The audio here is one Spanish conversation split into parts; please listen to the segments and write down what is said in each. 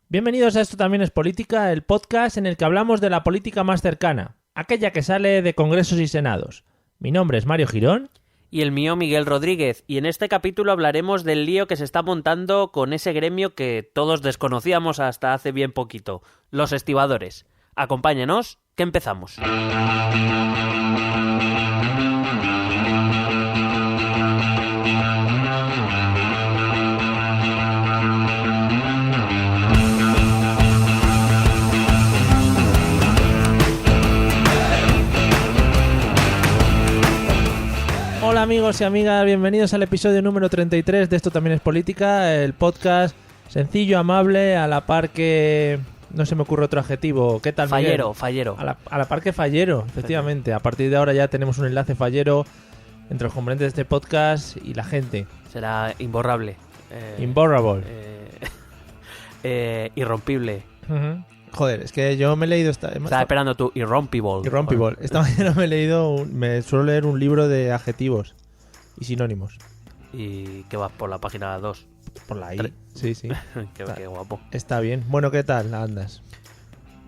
Bienvenidos a Esto también es política, el podcast en el que hablamos de la política más cercana, aquella que sale de congresos y senados. Mi nombre es Mario Girón. Y el mío, Miguel Rodríguez. Y en este capítulo hablaremos del lío que se está montando con ese gremio que todos desconocíamos hasta hace bien poquito, los estibadores. Acompáñenos, que empezamos. Hola amigos y amigas, bienvenidos al episodio número 33 de Esto también es política, el podcast sencillo, amable, a la par que... no se me ocurre otro adjetivo. ¿Qué tal, Miguel? Fallero. A la par que fallero, efectivamente. A partir de ahora ya tenemos un enlace fallero entre los componentes de este podcast y la gente. Será imborrable. Imborrable. Irrompible. Uh-huh. Joder, es que yo me he leído... Estaba esperando tu irrompible. Irrompible. Esta mañana me he leído... me suelo leer un libro de adjetivos y sinónimos. Y que vas por la página 2. Por la I. Sí. Qué guapo. Está bien. Bueno, ¿qué tal andas?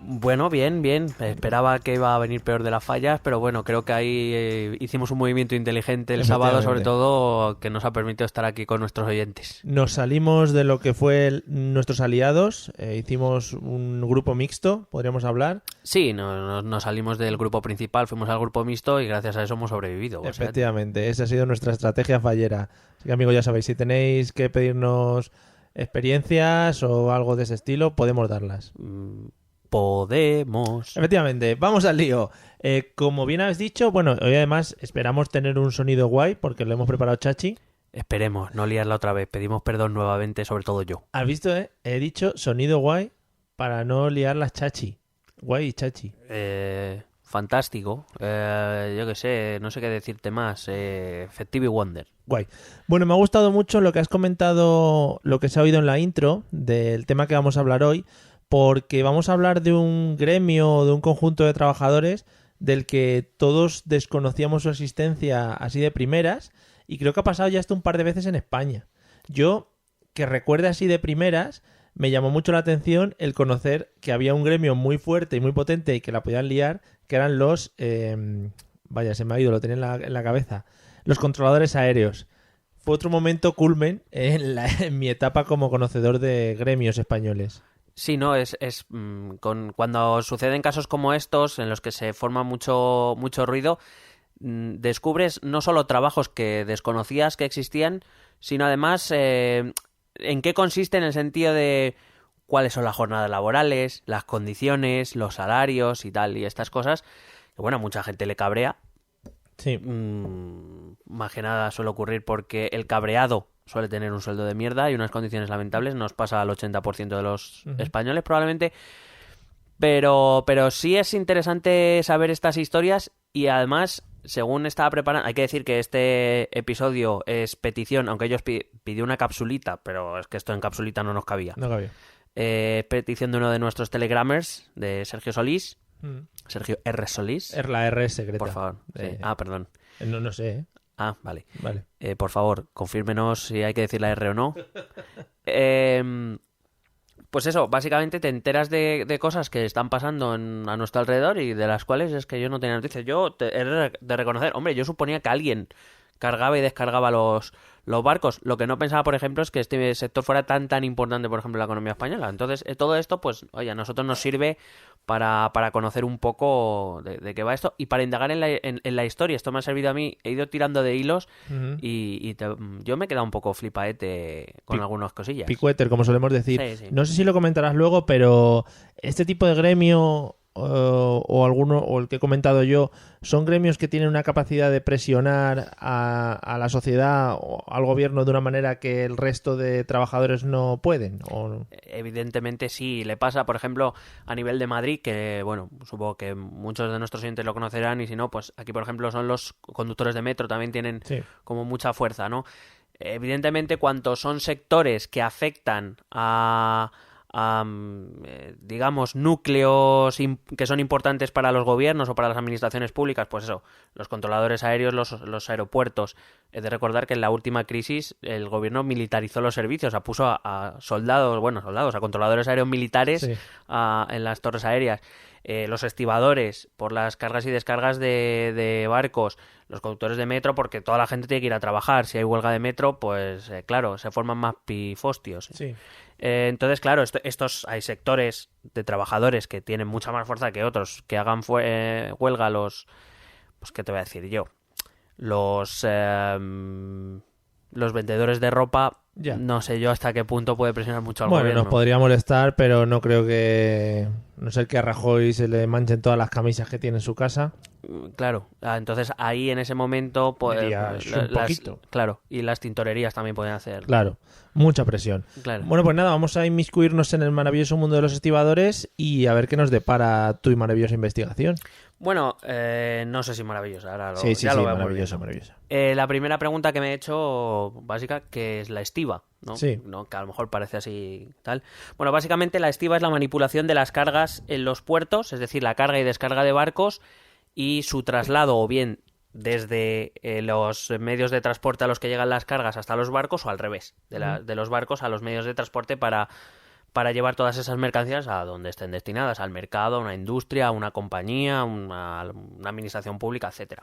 Bueno, bien. Esperaba que iba a venir peor de las fallas, pero bueno, creo que ahí hicimos un movimiento inteligente el sábado, sobre todo, que nos ha permitido estar aquí con nuestros oyentes. Nos salimos de lo que fue nuestros aliados, hicimos un grupo mixto, podríamos hablar. Sí, nos salimos del grupo principal, fuimos al grupo mixto y gracias a eso hemos sobrevivido. Efectivamente, esa ha sido nuestra estrategia fallera. Así que, amigos, ya sabéis, si tenéis que pedirnos experiencias o algo de ese estilo, podemos darlas. Podemos. Efectivamente, vamos al lío. Como bien habéis dicho, bueno, hoy además esperamos tener un sonido guay porque lo hemos preparado chachi. Esperemos, no liarla otra vez. Pedimos perdón nuevamente, sobre todo yo. ¿Has visto, He dicho sonido guay para no liarlas chachi. Guay y chachi. Fantástico. Yo qué sé, no sé qué decirte más. Effective Wonder. Guay. Bueno, me ha gustado mucho lo que has comentado, lo que se ha oído en la intro del tema que vamos a hablar hoy, porque vamos a hablar de un gremio, de un conjunto de trabajadores del que todos desconocíamos su existencia así de primeras, y creo que ha pasado ya esto un par de veces en España. Yo, que recuerde así de primeras, me llamó mucho la atención el conocer que había un gremio muy fuerte y muy potente y que la podían liar, que eran los... vaya, se me ha ido, lo tenía en la cabeza. Los controladores aéreos. Fue otro momento culmen en mi etapa como conocedor de gremios españoles. Sí, no, cuando suceden casos como estos, en los que se forma mucho ruido, descubres no solo trabajos que desconocías que existían, sino además en qué consiste, en el sentido de cuáles son las jornadas laborales, las condiciones, los salarios y tal, y estas cosas, que bueno, a mucha gente le cabrea. Sí. Más que nada suele ocurrir porque el cabreado suele tener un sueldo de mierda y unas condiciones lamentables, nos pasa al 80% de los españoles probablemente, pero sí es interesante saber estas historias. Y además, según estaba preparando, hay que decir que este episodio es petición, aunque ellos pidió una capsulita, pero es que esto en capsulita no nos cabía. No cabía. Petición de uno de nuestros telegramers, de Sergio Solís. Sergio R. Solís. La R es secreta. Por favor. Sí. Perdón. No sé, Ah, vale. Por favor, confírmenos si hay que decir la R o no. Pues eso, básicamente te enteras de cosas que están pasando a nuestro alrededor y de las cuales es que yo no tenía noticias. Yo he de reconocer, hombre, yo suponía que alguien cargaba y descargaba los barcos. Lo que no pensaba, por ejemplo, es que este sector fuera tan importante, por ejemplo, en la economía española. Entonces, todo esto, pues, oye, a nosotros nos sirve para conocer un poco de qué va esto y para indagar en la historia. Esto me ha servido a mí, he ido tirando de hilos yo me he quedado un poco flipaete con algunas cosillas. Picueter, como solemos decir. Sí. No sé si lo comentarás luego, pero este tipo de gremio... o alguno, o el que he comentado yo, son gremios que tienen una capacidad de presionar a la sociedad o al gobierno de una manera que el resto de trabajadores no pueden, ¿o? Evidentemente sí, le pasa, por ejemplo, a nivel de Madrid, que bueno, supongo que muchos de nuestros oyentes lo conocerán, y si no, pues aquí, por ejemplo, son los conductores de metro, también tienen como mucha fuerza, ¿no? Evidentemente, cuantos son sectores que afectan a digamos, núcleos que son importantes para los gobiernos o para las administraciones públicas, pues eso, los controladores aéreos, los aeropuertos. He de recordar que en la última crisis el gobierno militarizó los servicios, o sea, puso a soldados, a controladores aéreos militares Sí. en las torres aéreas. Los estibadores por las cargas y descargas de barcos, los conductores de metro porque toda la gente tiene que ir a trabajar. Si hay huelga de metro, pues claro, se forman más pifostios. Sí. Entonces, claro, hay sectores de trabajadores que tienen mucha más fuerza que otros, que hagan huelga pues, ¿qué te voy a decir yo? Los vendedores de ropa, Ya. no sé yo hasta qué punto puede presionar mucho al Bueno, gobierno. nos podría molestar, pero no creo que... No sé que a Rajoy se le manchen todas las camisas que tiene en su casa. Claro, entonces ahí en ese momento pues, Dirías un poquito. claro, y las tintorerías también pueden hacer. Claro, mucha presión. Claro. Bueno, pues nada, vamos a inmiscuirnos en el maravilloso mundo de los estibadores y a ver qué nos depara tu maravillosa investigación. Bueno, no sé si maravilloso, ahora Sí, ya lo vemos maravilloso, viendo. maravilloso. La primera pregunta que me he hecho, básica, que es la estiba, ¿no? Sí. ¿No? Que a lo mejor parece así tal. Bueno, básicamente la estiba es la manipulación de las cargas en los puertos, es decir, la carga y descarga de barcos y su traslado o bien desde los medios de transporte a los que llegan las cargas hasta los barcos o al revés, de los barcos a los medios de transporte para llevar todas esas mercancías a donde estén destinadas, al mercado, a una industria, a una compañía, a una administración pública, etcétera.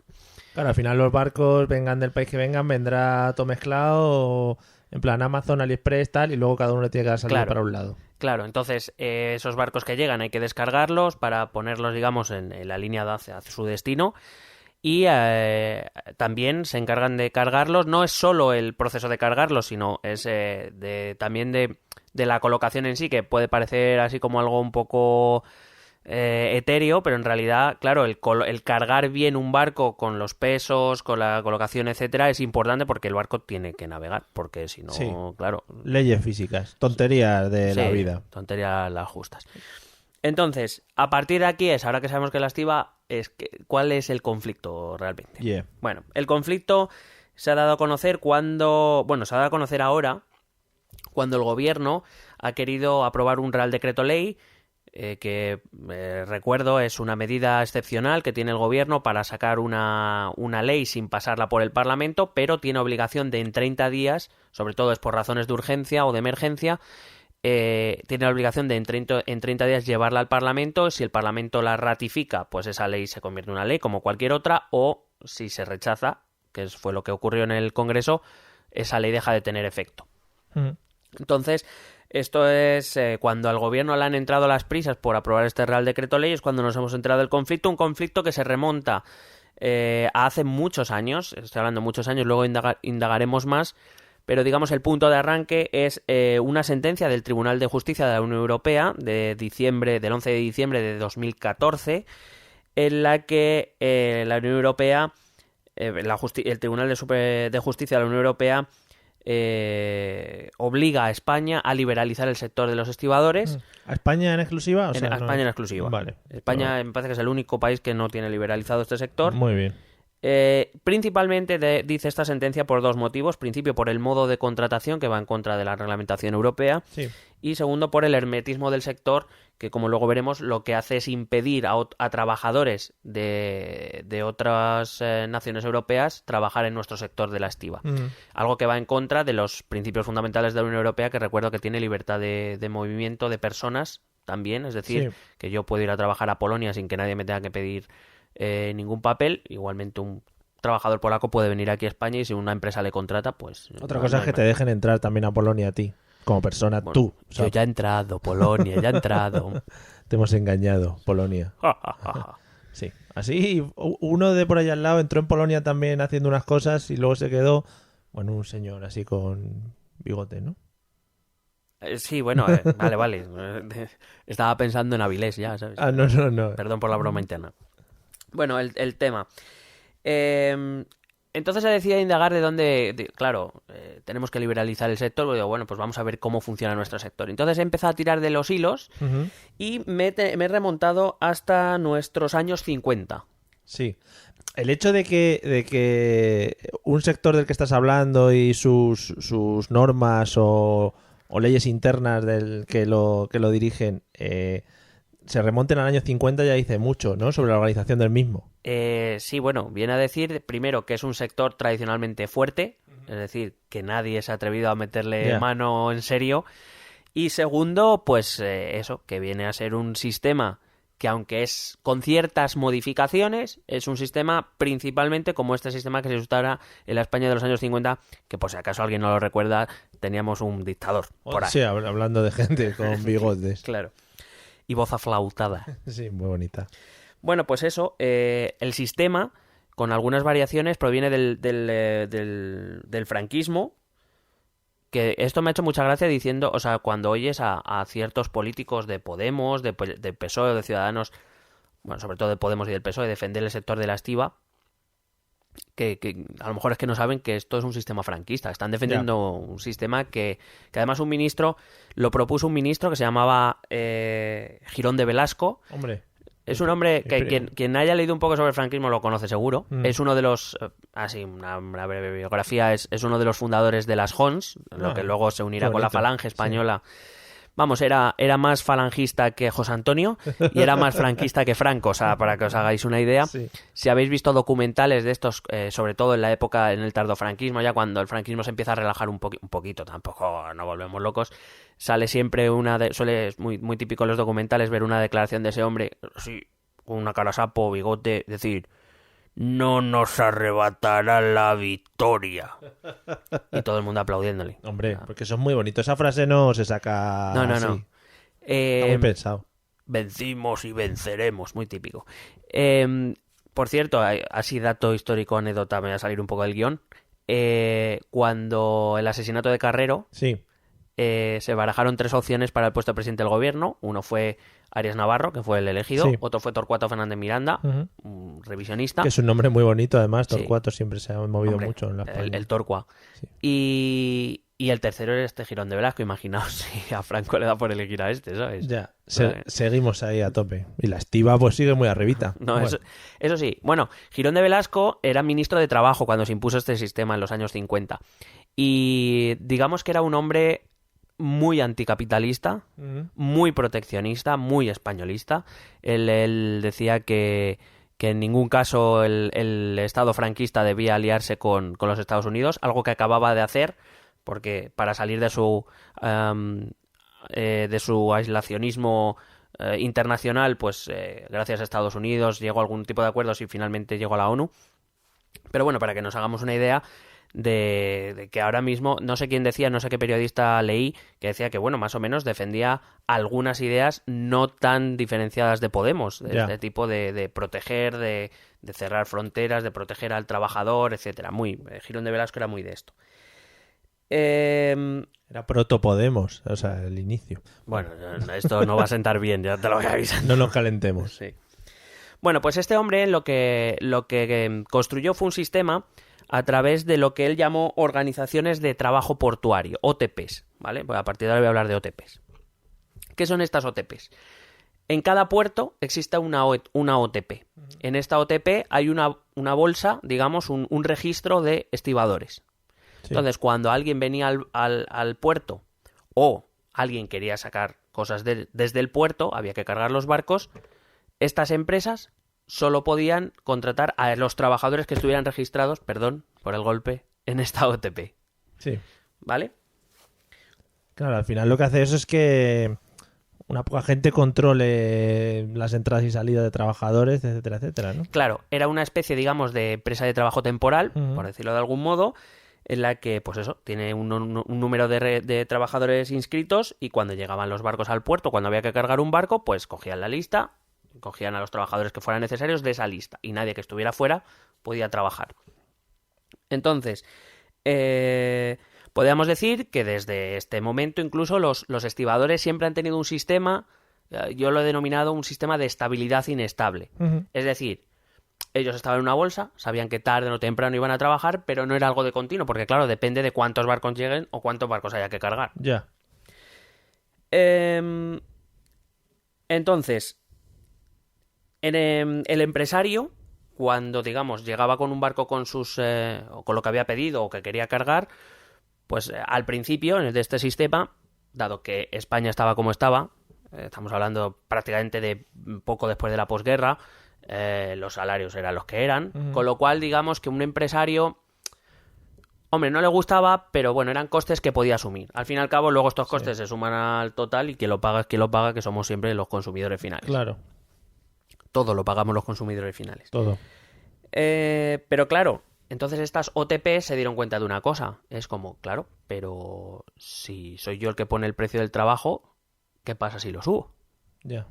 Claro, al final los barcos vengan del país que vengan, vendrá todo mezclado, en plan Amazon, AliExpress, tal, y luego cada uno le tiene que dar salida Claro. para un lado. Claro, entonces esos barcos que llegan hay que descargarlos para ponerlos, digamos, en la línea hacia su destino. Y también se encargan de cargarlos. No es solo el proceso de cargarlos, sino es también de la colocación en sí, que puede parecer así como algo un poco etéreo, pero en realidad, claro, el cargar bien un barco con los pesos, con la colocación, etcétera, es importante porque el barco tiene que navegar, porque si no, Sí. claro, Leyes físicas, tonterías de la sí, vida. tonterías las justas. Entonces, a partir de aquí ahora que sabemos que la estiba, ¿cuál es el conflicto realmente? Yeah. Bueno, el conflicto se ha dado a conocer ahora, cuando el gobierno ha querido aprobar un Real Decreto Ley, que recuerdo es una medida excepcional que tiene el gobierno para sacar una ley sin pasarla por el Parlamento, pero tiene obligación de en 30 días, sobre todo es por razones de urgencia o de emergencia, tiene la obligación de en 30 días llevarla al Parlamento. Si el Parlamento la ratifica, pues esa ley se convierte en una ley como cualquier otra, o si se rechaza, que fue lo que ocurrió en el Congreso, esa ley deja de tener efecto. Entonces, esto es cuando al gobierno le han entrado las prisas por aprobar este Real Decreto Ley, es cuando nos hemos entrado el conflicto, un conflicto que se remonta a hace muchos años, estoy hablando de muchos años, luego indagaremos más, pero digamos el punto de arranque es una sentencia del Tribunal de Justicia de la Unión Europea del 11 de diciembre de 2014, en la que la Unión Europea, el Tribunal de Justicia de la Unión Europea obliga a España a liberalizar el sector de los estibadores. ¿A España en exclusiva? O A sea, España en exclusiva. Vale. España me parece que es el único país que no tiene liberalizado este sector. Muy bien. Principalmente dice esta sentencia por dos motivos. Principio, por el modo de contratación que va en contra de la reglamentación europea. Sí. Y segundo, por el hermetismo del sector, que como luego veremos, lo que hace es impedir a trabajadores de otras naciones europeas trabajar en nuestro sector de la estiba. Algo que va en contra de los principios fundamentales de la Unión Europea, que recuerdo que tiene libertad de movimiento de personas también. Es decir, Sí. que yo puedo ir a trabajar a Polonia sin que nadie me tenga que pedir ningún papel. Igualmente un trabajador polaco puede venir aquí a España y si una empresa le contrata, pues... Otra cosa es que te dejen entrar también a Polonia a ti, como persona, Bueno, tú. O yo sea, ya he entrado, Polonia, ya he entrado. te hemos engañado, Polonia. Sí. Así, uno de por allá al lado entró en Polonia también haciendo unas cosas y luego se quedó, bueno, un señor así con bigote, ¿no? Sí, bueno, vale. Estaba pensando en Avilés ya, ¿sabes? Ah, no. Perdón por la broma interna. Bueno, el tema. Entonces se decide indagar de dónde... claro, tenemos que liberalizar el sector. Digo, bueno, pues vamos a ver cómo funciona nuestro sector. Entonces he empezado a tirar de los hilos y me he remontado hasta nuestros años 50. Sí. El hecho de que un sector del que estás hablando y sus normas o o leyes internas del que lo dirigen se remonten al año 50 ya dice mucho, ¿no? Sobre la organización del mismo. Sí, bueno, viene a decir primero que es un sector tradicionalmente fuerte, es decir, que nadie se ha atrevido a meterle mano en serio. Y segundo, pues eso, que viene a ser un sistema que aunque es con ciertas modificaciones, es un sistema principalmente como este sistema que se usaba en la España de los años 50, que por si acaso alguien no lo recuerda, teníamos un dictador por ahí. Sí, hablando de gente con bigotes. Claro. Y voz aflautada. Sí, muy bonita. Bueno, pues eso, el sistema, con algunas variaciones, proviene del franquismo, que esto me ha hecho mucha gracia diciendo, o sea, cuando oyes a ciertos políticos de Podemos, de PSOE, de Ciudadanos, bueno, sobre todo de Podemos y del PSOE, defender el sector de la estiba, que a lo mejor es que no saben que esto es un sistema franquista. Están defendiendo un sistema que además lo propuso un ministro que se llamaba Girón de Velasco. Hombre. Es un hombre que quien haya leído un poco sobre el franquismo lo conoce seguro. Es uno de los... así, una breve biografía. Es uno de los fundadores de las Hons, lo que luego se unirá con la Falange Española. Sí. Vamos, era más falangista que José Antonio y era más franquista que Franco, o sea, para que os hagáis una idea. Sí. Si habéis visto documentales de estos, sobre todo en la época, en el tardofranquismo, ya cuando el franquismo se empieza a relajar un poquito, tampoco no volvemos locos, sale siempre es muy típico en los documentales ver una declaración de ese hombre, sí, con una cara sapo, bigote, decir... No nos arrebatará la victoria. Y todo el mundo aplaudiéndole. Hombre, porque eso es muy bonito. Esa frase no se saca No. Está muy pensado. Vencimos y venceremos, muy típico. Por cierto, así dato histórico, anécdota, me voy a salir un poco del guión. Cuando el asesinato de Carrero... Sí. Se barajaron 3 opciones para el puesto de presidente del gobierno. Uno fue Arias Navarro, que fue el elegido. Sí. Otro fue Torcuato Fernández Miranda, un revisionista. Que es un nombre muy bonito, además. Torcuato siempre se ha movido mucho en la España. El Torcua. Sí. Y el tercero era este Girón de Velasco. Imaginaos si a Franco le da por elegir a este, ¿sabes? Ya, seguimos ahí a tope. Y la estiba pues sigue muy arribita. No, bueno. Eso sí. Bueno, Girón de Velasco era ministro de Trabajo cuando se impuso este sistema en los años 50. Y digamos que era un hombre... muy anticapitalista, muy proteccionista, muy españolista. Él decía que en ningún caso el Estado franquista debía aliarse con los Estados Unidos, algo que acababa de hacer, porque para salir de su aislacionismo internacional, pues gracias a Estados Unidos llegó a algún tipo de acuerdos y finalmente llegó a la ONU. Pero bueno, para que nos hagamos una idea de que ahora mismo, no sé quién decía, no sé qué periodista leí, que decía que, bueno, más o menos defendía algunas ideas no tan diferenciadas de Podemos, de este tipo de proteger, de cerrar fronteras, de proteger al trabajador, etcétera. Girón de Velasco era muy de esto. Era proto-Podemos, o sea, el inicio. Bueno, esto no va a sentar bien, ya te lo voy avisando. No nos calentemos. Sí. Bueno, pues este hombre lo que construyó fue un sistema a través de lo que él llamó organizaciones de trabajo portuario, OTPs, ¿vale? Pues a partir de ahora voy a hablar de OTPs. ¿Qué son estas OTPs? En cada puerto existe una OTP. En esta OTP hay una bolsa, digamos, un registro de estibadores. Sí. Entonces, cuando alguien venía al puerto o alguien quería sacar cosas desde el puerto, había que cargar los barcos, estas empresas solo podían contratar a los trabajadores que estuvieran registrados, perdón por el golpe, en esta OTP. Sí. ¿Vale? Claro, al final lo que hace eso es que una poca gente controle las entradas y salidas de trabajadores, etcétera, etcétera, ¿no? Claro, era una especie, digamos, de empresa de trabajo temporal, por decirlo de algún modo, en la que, pues eso, tiene un número de trabajadores inscritos y cuando llegaban los barcos al puerto, cuando había que cargar un barco, pues cogían la lista, cogían a los trabajadores que fueran necesarios de esa lista y nadie que estuviera fuera podía trabajar. Entonces, podríamos decir que desde este momento incluso los estibadores siempre han tenido un sistema, yo lo he denominado un sistema de estabilidad inestable. Es decir, ellos estaban en una bolsa, sabían que tarde o temprano iban a trabajar, pero no era algo de continuo, porque claro, depende de cuántos barcos lleguen o cuántos barcos haya que cargar. Ya. Entonces, el empresario, cuando, digamos, llegaba con un barco con lo que había pedido o que quería cargar, pues al principio de este sistema dado que España estaba como estaba, estamos hablando prácticamente de poco después de la posguerra, los salarios eran los que eran, con lo cual digamos que un empresario, hombre, no le gustaba, pero bueno, eran costes que podía asumir. Al fin y al cabo, luego estos costes se suman al total y quien lo paga es quien lo paga, que somos siempre los consumidores finales. Claro. Todo lo pagamos los consumidores finales. Todo. Pero claro, entonces estas OTP se dieron cuenta de una cosa. Es como, claro, pero si soy yo el que pone el precio del trabajo, ¿qué pasa si lo subo? Ya.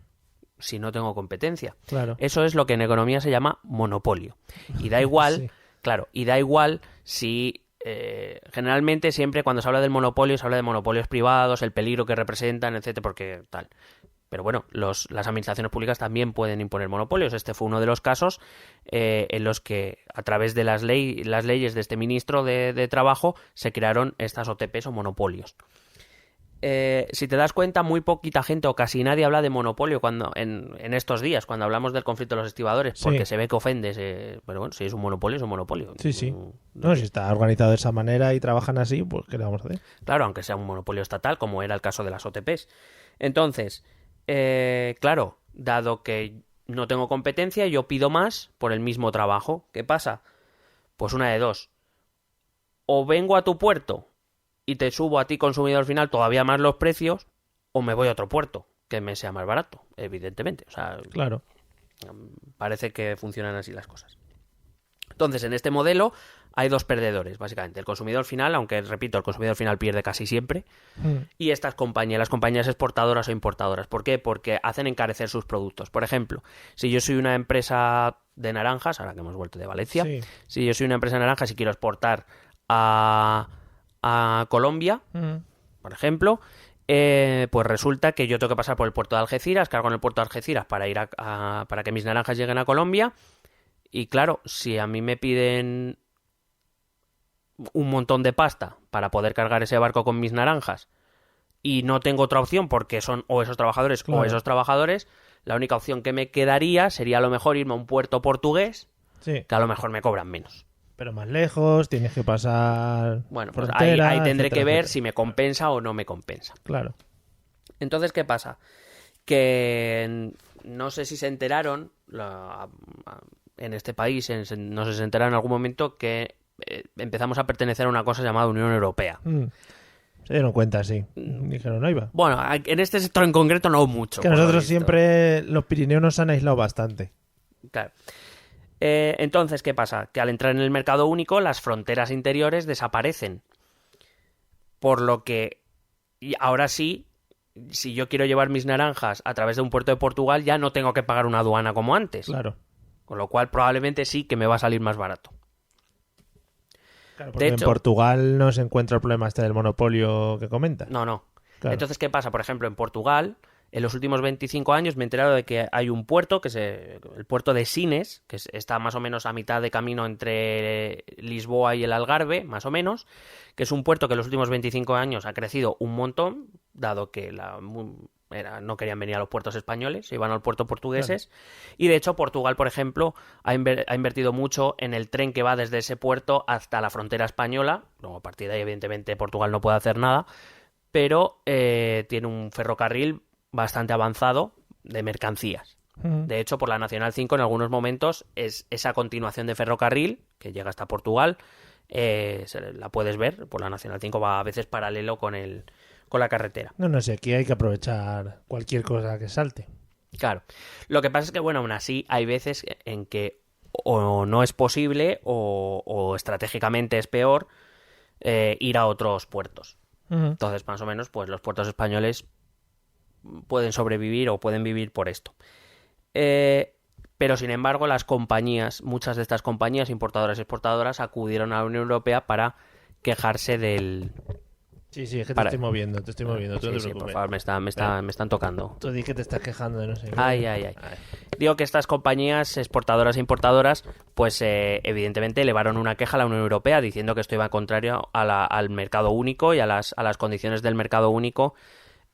Si no tengo competencia. Claro. Eso es lo que en economía se llama monopolio. Y da igual, Sí. claro, y da igual si... generalmente siempre cuando se habla del monopolio se habla de monopolios privados, el peligro que representan, etcétera, porque tal. Pero bueno, las administraciones públicas también pueden imponer monopolios. Este fue uno de los casos en los que a través de las leyes de este ministro de Trabajo se crearon estas OTPs o monopolios. Si te das cuenta, muy poquita gente o casi nadie habla de monopolio cuando en estos días, cuando hablamos del conflicto de los estibadores, porque Sí. se ve que ofendes. Pero bueno, si es un monopolio, es un monopolio. Sí, sí. No, si está organizado de esa manera y trabajan así, pues ¿qué le vamos a hacer? Claro, aunque sea un monopolio estatal, como era el caso de las OTPs. Entonces, claro, dado que no tengo competencia, yo pido más por el mismo trabajo. ¿Qué pasa? Pues una de dos. O vengo a tu puerto y te subo a ti, consumidor final, todavía más los precios, o me voy a otro puerto que me sea más barato, evidentemente. O sea, Claro. parece que funcionan así las cosas. Entonces, en este modelo hay dos perdedores, básicamente. El consumidor final, aunque, repito, el consumidor final pierde casi siempre, y estas compañías, las compañías exportadoras o importadoras. ¿Por qué? Porque hacen encarecer sus productos. Por ejemplo, si yo soy una empresa de naranjas, ahora que hemos vuelto de Valencia, Sí. si yo soy una empresa de naranjas y quiero exportar a Colombia, por ejemplo, pues resulta que yo tengo que pasar por el puerto de Algeciras, cargo en el puerto de Algeciras para ir para que mis naranjas lleguen a Colombia. Y claro, si a mí me piden un montón de pasta para poder cargar ese barco con mis naranjas y no tengo otra opción porque son o esos trabajadores Claro. o esos trabajadores, la única opción que me quedaría sería a lo mejor irme a un puerto portugués Sí. que a lo mejor me cobran menos. Pero más lejos, tienes que pasar Bueno, pues frontera, ahí tendré etcétera, que ver etcétera. si me compensa o no me compensa. Claro. Entonces, ¿qué pasa? Que no sé si se enteraron en este país, no sé si se enteraron en algún momento que empezamos a pertenecer a una cosa llamada Unión Europea. Se dieron cuenta, sí. Dijeron, no iba. Bueno, en este sector en concreto no mucho. Que por lo nosotros visto. siempre, los Pirineos nos han aislado bastante. Claro. Entonces, ¿qué pasa? Que al entrar en el mercado único, las fronteras interiores desaparecen. Por lo que, y ahora sí, si yo quiero llevar mis naranjas a través de un puerto de Portugal, ya no tengo que pagar una aduana como antes. Claro. Con lo cual, probablemente sí que me va a salir más barato. Claro, porque De en hecho- Portugal no se encuentra el problema este del monopolio que comenta. No. Claro. Entonces, ¿qué pasa? Por ejemplo, en Portugal, en los últimos 25 años me he enterado de que hay un puerto, el puerto de Sines, que está más o menos a mitad de camino entre Lisboa y el Algarve, más o menos, que es un puerto que en los últimos 25 años ha crecido un montón, dado que no querían venir a los puertos españoles, se iban al puerto portugueses. Y de hecho, Portugal, por ejemplo, ha invertido mucho en el tren que va desde ese puerto hasta la frontera española. Luego, a partir de ahí, evidentemente, Portugal no puede hacer nada, pero tiene un ferrocarril bastante avanzado de mercancías. De hecho, por la Nacional 5 en algunos momentos es esa continuación de ferrocarril que llega hasta Portugal, la puedes ver, por la Nacional 5 va a veces paralelo con la carretera. No sé, aquí hay que aprovechar cualquier cosa que salte. Claro. Lo que pasa es que, bueno, aún así hay veces en que o no es posible o estratégicamente es peor ir a otros puertos. Entonces, más o menos, pues los puertos españoles pueden sobrevivir o pueden vivir por esto. Pero, sin embargo, muchas de estas compañías importadoras y exportadoras acudieron a la Unión Europea para quejarse del... Sí, es que Para- te estoy moviendo, tú no Sí, te por preocupes. favor, me están tocando. Tú di que te estás quejando de no sé qué. Ay. Digo que estas compañías exportadoras e importadoras, pues evidentemente elevaron una queja a la Unión Europea diciendo que esto iba contrario al mercado único y a las condiciones del mercado único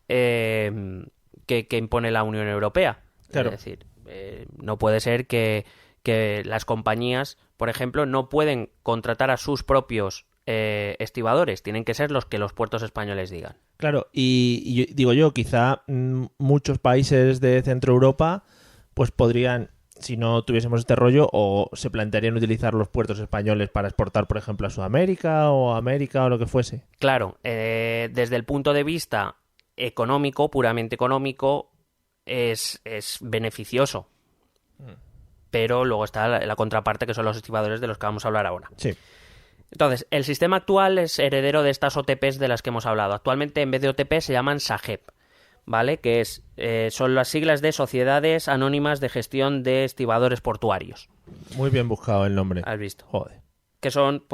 que impone la Unión Europea. Claro. Es decir, no puede ser que las compañías, por ejemplo, no pueden contratar a sus propios estibadores, tienen que ser los que los puertos españoles digan. Claro, digo yo, quizá muchos países de Centro Europa pues podrían, si no tuviésemos este rollo, o se plantearían utilizar los puertos españoles para exportar, por ejemplo, a Sudamérica o a América o lo que fuese. Claro, desde el punto de vista económico, puramente económico, es beneficioso. Pero luego está la contraparte, que son los estibadores de los que vamos a hablar ahora. Sí. Entonces, el sistema actual es heredero de estas OTPs de las que hemos hablado. Actualmente, en vez de OTP, se llaman SAGEP, ¿vale? Que son las siglas de Sociedades Anónimas de Gestión de Estibadores Portuarios. Muy bien buscado el nombre. ¿Has visto? Joder. Que son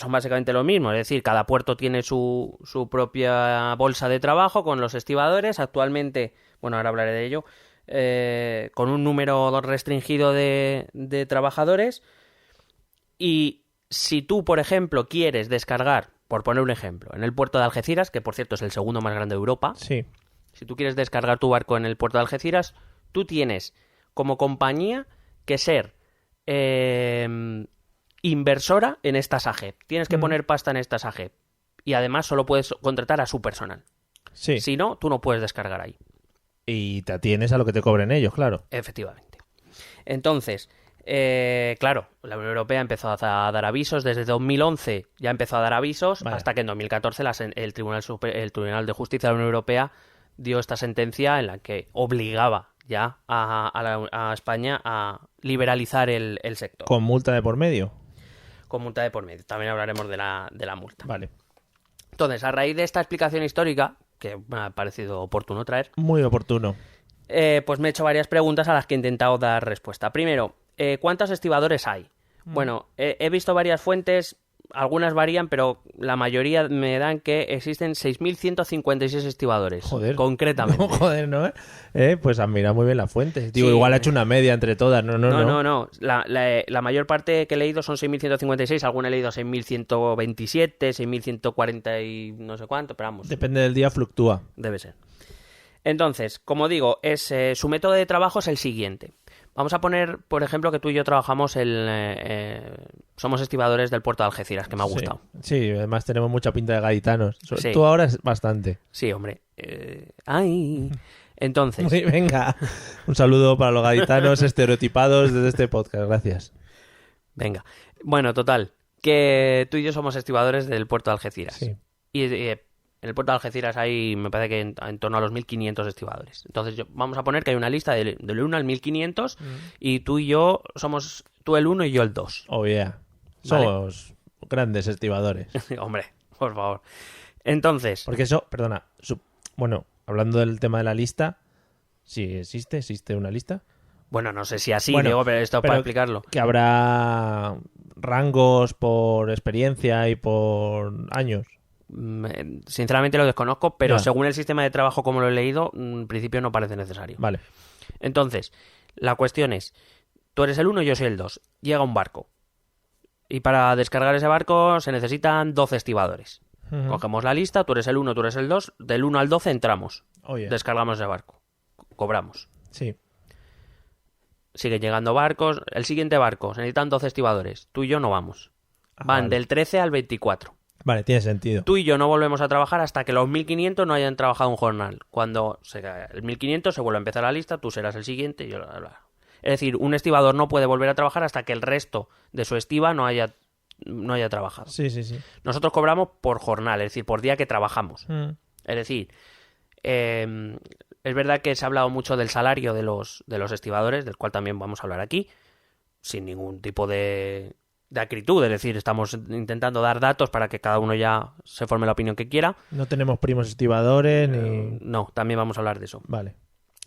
básicamente lo mismo. Es decir, cada puerto tiene su propia bolsa de trabajo con los estibadores. Actualmente, bueno, ahora hablaré de ello, con un número restringido de trabajadores. Y si tú, por ejemplo, quieres descargar, por poner un ejemplo, en el puerto de Algeciras, que por cierto es el segundo más grande de Europa, sí. Si tú quieres descargar tu barco en el puerto de Algeciras, tú tienes como compañía que ser inversora en esta SAGEP. Tienes que poner pasta en esta SAGEP. Y además solo puedes contratar a su personal. Sí. Si no, tú no puedes descargar ahí. Y te atienes a lo que te cobren ellos, claro. Efectivamente. Entonces, claro, la Unión Europea empezó a dar avisos. Desde 2011 ya empezó a dar avisos, Vale. hasta que en 2014 el Tribunal de Justicia de la Unión Europea dio esta sentencia en la que obligaba ya a España a liberalizar el sector. ¿Con multa de por medio? Con multa de por medio. También hablaremos de la multa. Vale. Entonces, a raíz de esta explicación histórica, que me ha parecido oportuno traer, Muy oportuno. pues me he hecho varias preguntas a las que he intentado dar respuesta. Primero, ¿cuántos estibadores hay? Bueno, he visto varias fuentes, algunas varían, pero la mayoría me dan que existen 6.156 estibadores. Joder. Concretamente. No, joder, ¿no? Pues admira muy bien las fuentes. Digo, Sí. igual ha hecho una media entre todas. No. La mayor parte que he leído son 6.156, alguna he leído 6.127, 6.140 y no sé cuánto, pero vamos, Depende del día, fluctúa. debe ser. Entonces, como digo, su método de trabajo es el siguiente. Vamos a poner, por ejemplo, que tú y yo trabajamos somos estibadores del puerto de Algeciras, que me ha gustado. Sí, además tenemos mucha pinta de gaditanos. Sí. Tú ahora es bastante. Sí, hombre. ¡Ay! Entonces, Sí, venga. Un saludo para los gaditanos estereotipados desde este podcast. Gracias. venga. Bueno, total, que tú y yo somos estibadores del puerto de Algeciras. Sí. Y en el puerto de Algeciras hay, me parece que en torno a los 1.500 estibadores. Entonces, vamos a poner que hay una lista del 1 al 1.500 y tú y yo somos tú el 1 y yo el 2. Oh, yeah. Vale. Somos grandes estibadores. Hombre, por favor. Entonces, Porque eso, perdona, bueno, hablando del tema de la lista, sí existe una lista. bueno, no sé si así, Bueno, digo, pero esto pero para explicarlo. Que habrá rangos por experiencia y por años. Sinceramente lo desconozco, pero Ya. según el sistema de trabajo como lo he leído, en principio no parece necesario. Vale. Entonces, la cuestión es, tú eres el 1 y yo soy el 2. Llega un barco. Y para descargar ese barco se necesitan 12 estibadores. Ujú. Cogemos la lista, tú eres el 1, tú eres el 2. Del 1 al 12 entramos. Oh, yeah. Descargamos ese barco. Cobramos. Sí. Siguen llegando barcos. El siguiente barco, se necesitan 12 estibadores. Tú y yo no vamos. Van vale. del 13 al 24. Vale, tiene sentido. Tú y yo no volvemos a trabajar hasta que los 1.500 no hayan trabajado un jornal. Cuando el 1.500 se vuelve a empezar la lista, tú serás el siguiente y yo... Es decir, un estibador no puede volver a trabajar hasta que el resto de su estiba no haya trabajado. Sí. Nosotros cobramos por jornal, es decir, por día que trabajamos. Mm. Es decir, es verdad que se ha hablado mucho del salario de los estibadores, del cual también vamos a hablar aquí, sin ningún tipo de acritud, es decir, estamos intentando dar datos para que cada uno ya se forme la opinión que quiera. No tenemos primos estibadores ni... No, también vamos a hablar de eso. Vale.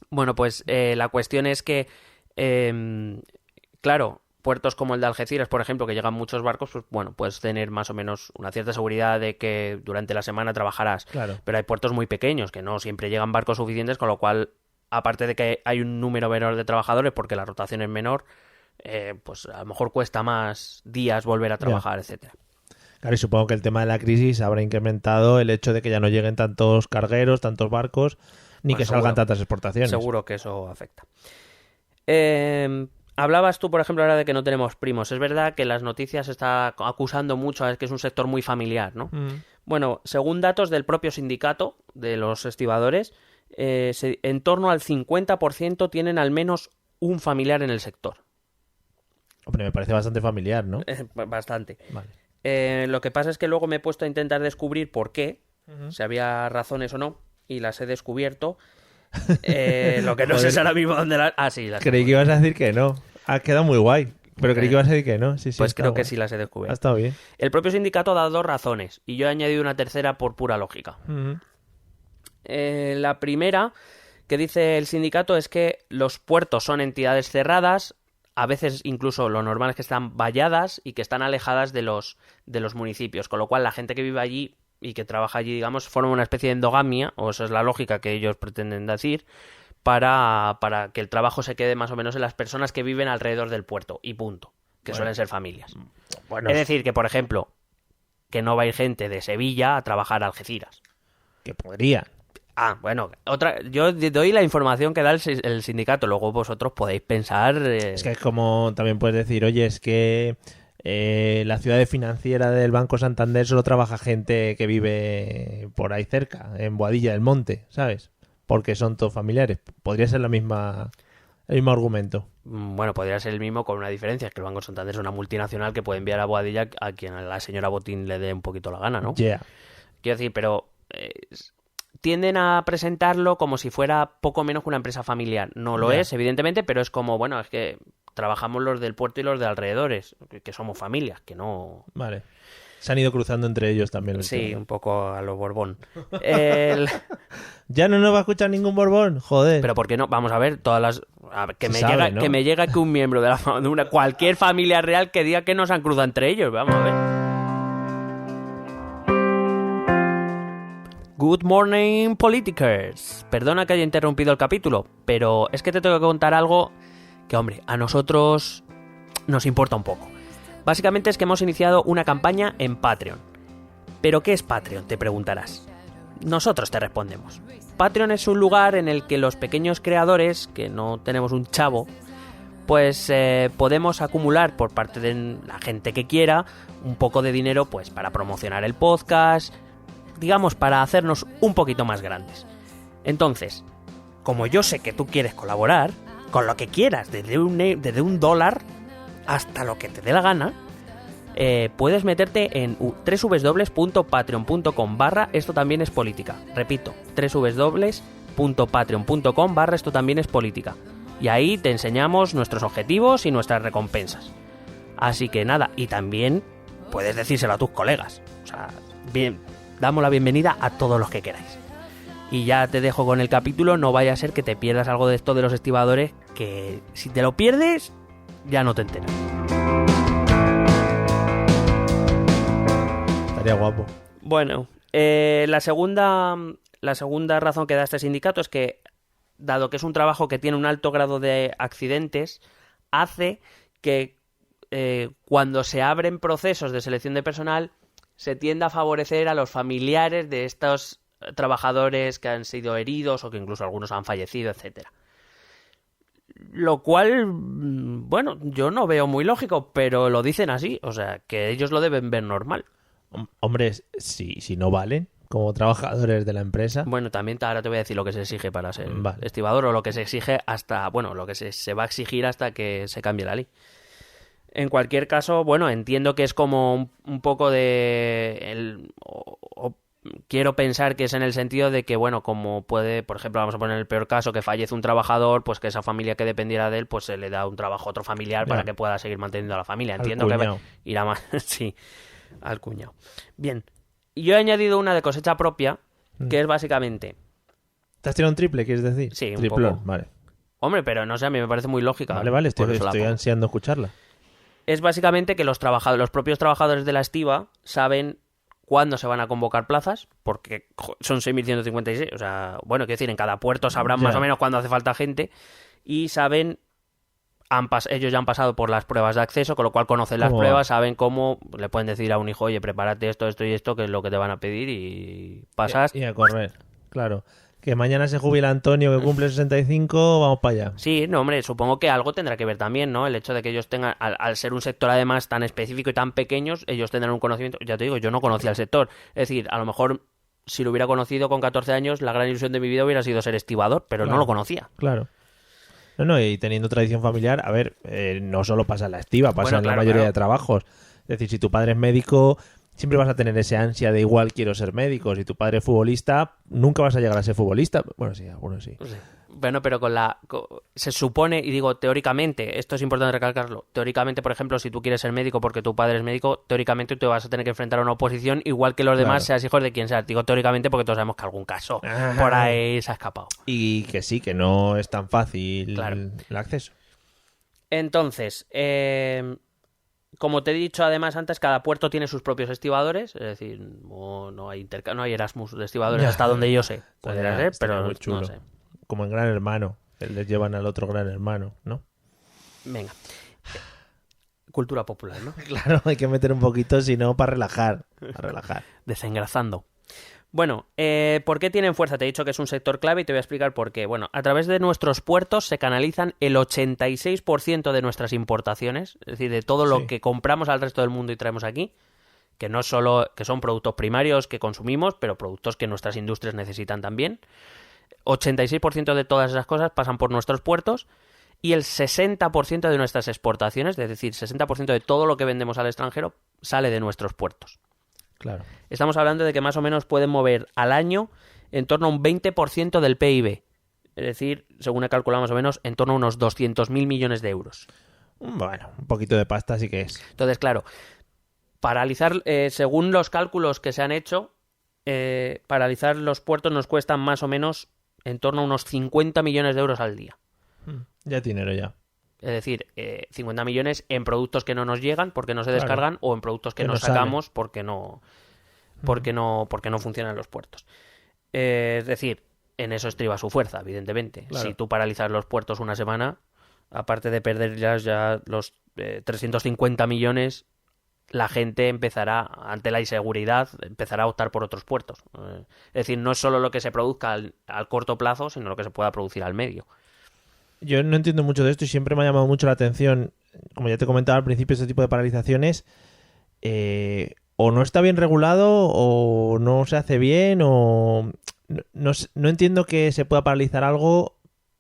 Bueno, pues la cuestión es que, claro, puertos como el de Algeciras, por ejemplo, que llegan muchos barcos, pues bueno, puedes tener más o menos una cierta seguridad de que durante la semana trabajarás. Claro. Pero hay puertos muy pequeños que no siempre llegan barcos suficientes, con lo cual, aparte de que hay un número menor de trabajadores porque la rotación es menor, pues a lo mejor cuesta más días volver a trabajar, etcétera. Claro, y supongo que el tema de la crisis habrá incrementado el hecho de que ya no lleguen tantos cargueros, tantos barcos, ni Bueno, que seguro. salgan tantas exportaciones. Seguro que eso afecta. hablabas tú, por ejemplo, ahora de que no tenemos primos. Es verdad que las noticias se está acusando mucho a que es un sector muy familiar, ¿no? Bueno, según datos del propio sindicato de los estibadores, en torno al 50% tienen al menos un familiar en el sector. Hombre, me parece bastante familiar, ¿no? Bastante. Vale. Lo que pasa es que luego me he puesto a intentar descubrir por qué, si había razones o no, y las he descubierto. Lo que no sé es ahora mismo dónde las... Ah, sí, las Creí que ibas a decir que no. Ha quedado muy guay. Pero creí que ibas a decir que no. Sí, pues creo que guay. sí las he Ha descubierto. estado bien. El propio sindicato ha dado 2 razones y yo he añadido una tercera por pura lógica. La primera que dice el sindicato es que los puertos son entidades cerradas, a veces incluso lo normal es que están valladas y que están alejadas de los municipios, con lo cual la gente que vive allí y que trabaja allí, digamos, forma una especie de endogamia, o esa es la lógica que ellos pretenden decir, para que el trabajo se quede más o menos en las personas que viven alrededor del puerto, y punto, que suelen ser familias. Bueno, Es decir, que por ejemplo, que no va a ir gente de Sevilla a trabajar a Algeciras. que podría. Ah, bueno, yo doy la información que da el sindicato, luego vosotros podéis pensar... Es que es como también puedes decir, oye, es que la ciudad financiera del Banco Santander solo trabaja gente que vive por ahí cerca, en Boadilla del Monte, ¿sabes? Porque son todos familiares. Podría ser el mismo argumento. Bueno, podría ser el mismo con una diferencia, es que el Banco Santander es una multinacional que puede enviar a Boadilla a quien a la señora Botín le dé un poquito la gana, ¿no? Yeah. Quiero decir, pero tienden a presentarlo como si fuera poco menos que una empresa familiar. No lo es, evidentemente, pero es como, bueno, es que trabajamos los del puerto y los de alrededores, que somos familias, que no... Vale. Se han ido cruzando entre ellos también. Sí, un poco a lo Borbón. Ya no nos va a escuchar ningún Borbón, joder. Pero ¿por qué no? Vamos a ver, todas las... que Se me sabe, llega, ¿no? que me llega que un miembro de una cualquier familia real que diga que no se han cruzado entre ellos. Vamos a ver. Good morning, politicers. Perdona que haya interrumpido el capítulo, pero es que te tengo que contar algo que, hombre, a nosotros nos importa un poco. Básicamente es que hemos iniciado una campaña en Patreon. ¿Pero qué es Patreon?, te preguntarás. Nosotros te respondemos. Patreon es un lugar en el que los pequeños creadores, que no tenemos un chavo, pues podemos acumular por parte de la gente que quiera un poco de dinero pues para promocionar el podcast, digamos, para hacernos un poquito más grandes. Entonces, como yo sé que tú quieres colaborar, con lo que quieras, desde $1 hasta lo que te dé la gana, puedes meterte en www.patreon.com/esto también es política. Repito, www.patreon.com/esto también es política. Y ahí te enseñamos nuestros objetivos y nuestras recompensas. Así que nada, y también puedes decírselo a tus colegas. O sea, bien, damos la bienvenida a todos los que queráis. Y ya te dejo con el capítulo, no vaya a ser que te pierdas algo de esto de los estibadores, que si te lo pierdes, ya no te enteras. Estaría guapo. Bueno, la segunda razón que da este sindicato es que, dado que es un trabajo que tiene un alto grado de accidentes, hace que cuando se abren procesos de selección de personal, se tienda a favorecer a los familiares de estos trabajadores que han sido heridos o que incluso algunos han fallecido, etcétera. Lo cual, bueno, yo no veo muy lógico, pero lo dicen así, o sea, que ellos lo deben ver normal. Hombre, si no valen como trabajadores de la empresa. Bueno, también ahora te voy a decir lo que se exige para ser Vale. estibador, o lo que se exige hasta, bueno, lo que se va a exigir hasta que se cambie la ley. En cualquier caso, bueno, entiendo que es como un poco de... quiero pensar que es en el sentido de que, bueno, como puede, por ejemplo, vamos a poner el peor caso, que fallece un trabajador, pues que esa familia que dependiera de él, pues se le da un trabajo a otro familiar para que pueda seguir manteniendo a la familia. Entiendo que irá más... sí, al cuñado. Bien, yo he añadido una de cosecha propia, que es básicamente... ¿Te has tirado un triple, quieres decir? Sí, un Triplón, poco. Vale. Hombre, pero no sé, a mí me parece muy lógica. Vale, estoy Por eso la pongo. ansiando escucharla. Es básicamente que los propios trabajadores de la estiba saben cuándo se van a convocar plazas, porque son 6.156, o sea, bueno, quiero decir, en cada puerto sabrán más o menos cuándo hace falta gente, y saben, ellos ya han pasado por las pruebas de acceso, con lo cual conocen las pruebas, saben cómo, le pueden decir a un hijo, oye, prepárate esto, esto y esto, que es lo que te van a pedir, y pasas... Y a correr, claro. Que mañana se jubila Antonio, que cumple 65, vamos para allá. Sí, no, hombre, supongo que algo tendrá que ver también, ¿no? El hecho de que ellos tengan, al ser un sector además tan específico y tan pequeños, ellos tendrán un conocimiento. Ya te digo, yo no conocía el sector. Es decir, a lo mejor si lo hubiera conocido con 14 años, la gran ilusión de mi vida hubiera sido ser estibador, pero Claro. no lo conocía. Claro. No, y teniendo tradición familiar, a ver, no solo pasa en la estiva, pasa Bueno, en la claro, mayoría claro. de trabajos. Es decir, si tu padre es médico, siempre vas a tener ese ansia de igual quiero ser médico. Si tu padre es futbolista, nunca vas a llegar a ser futbolista. Bueno, sí, algunos sí. No sé. Bueno, pero se supone, y digo teóricamente, esto es importante recalcarlo, teóricamente, por ejemplo, si tú quieres ser médico porque tu padre es médico, teóricamente te vas a tener que enfrentar a una oposición igual que los demás, Claro. seas hijos de quien sea. Digo teóricamente porque todos sabemos que algún caso Ajá. por ahí se ha escapado. Y que sí, que no es tan fácil Claro. el acceso. Entonces, como te he dicho además antes, cada puerto tiene sus propios estibadores, es decir, no hay no hay Erasmus de estibadores Ya. hasta donde yo sé. Podría ser, Estaría pero muy chulo. no sé. Como en Gran Hermano, que les llevan al otro Gran Hermano, ¿no? Venga. Cultura popular, ¿no? Claro, hay que meter un poquito, si no, para relajar. Para relajar. Desengrasando. Bueno, ¿por qué tienen fuerza? Te he dicho que es un sector clave y te voy a explicar por qué. Bueno, a través de nuestros puertos se canalizan el 86% de nuestras importaciones, es decir, de todo lo Sí. que compramos al resto del mundo y traemos aquí, que no solo que son productos primarios que consumimos, pero productos que nuestras industrias necesitan también. 86% de todas esas cosas pasan por nuestros puertos y el 60% de nuestras exportaciones, es decir, 60% de todo lo que vendemos al extranjero, sale de nuestros puertos. Claro. Estamos hablando de que más o menos pueden mover al año en torno a un 20% del PIB. Es decir, según he calculado más o menos, en torno a unos 200.000 millones de euros. Bueno, un poquito de pasta sí que es. Entonces, claro, paralizar, según los cálculos que se han hecho, paralizar los puertos nos cuesta más o menos en torno a unos 50 millones de euros al día. Ya es dinero ya. Es decir, 50 millones en productos que no nos llegan porque no se Claro. descargan o en productos que Que no no sacamos porque no funcionan los puertos. Es decir, en eso estriba su fuerza, evidentemente. Claro. Si tú paralizas los puertos una semana, aparte de perder ya los 350 millones, la gente empezará, ante la inseguridad, empezará a optar por otros puertos. Es decir, no es solo lo que se produzca al corto plazo, sino lo que se pueda producir al medio. Yo no entiendo mucho de esto y siempre me ha llamado mucho la atención, como ya te comentaba al principio, este tipo de paralizaciones o no está bien regulado o no se hace bien o no entiendo que se pueda paralizar algo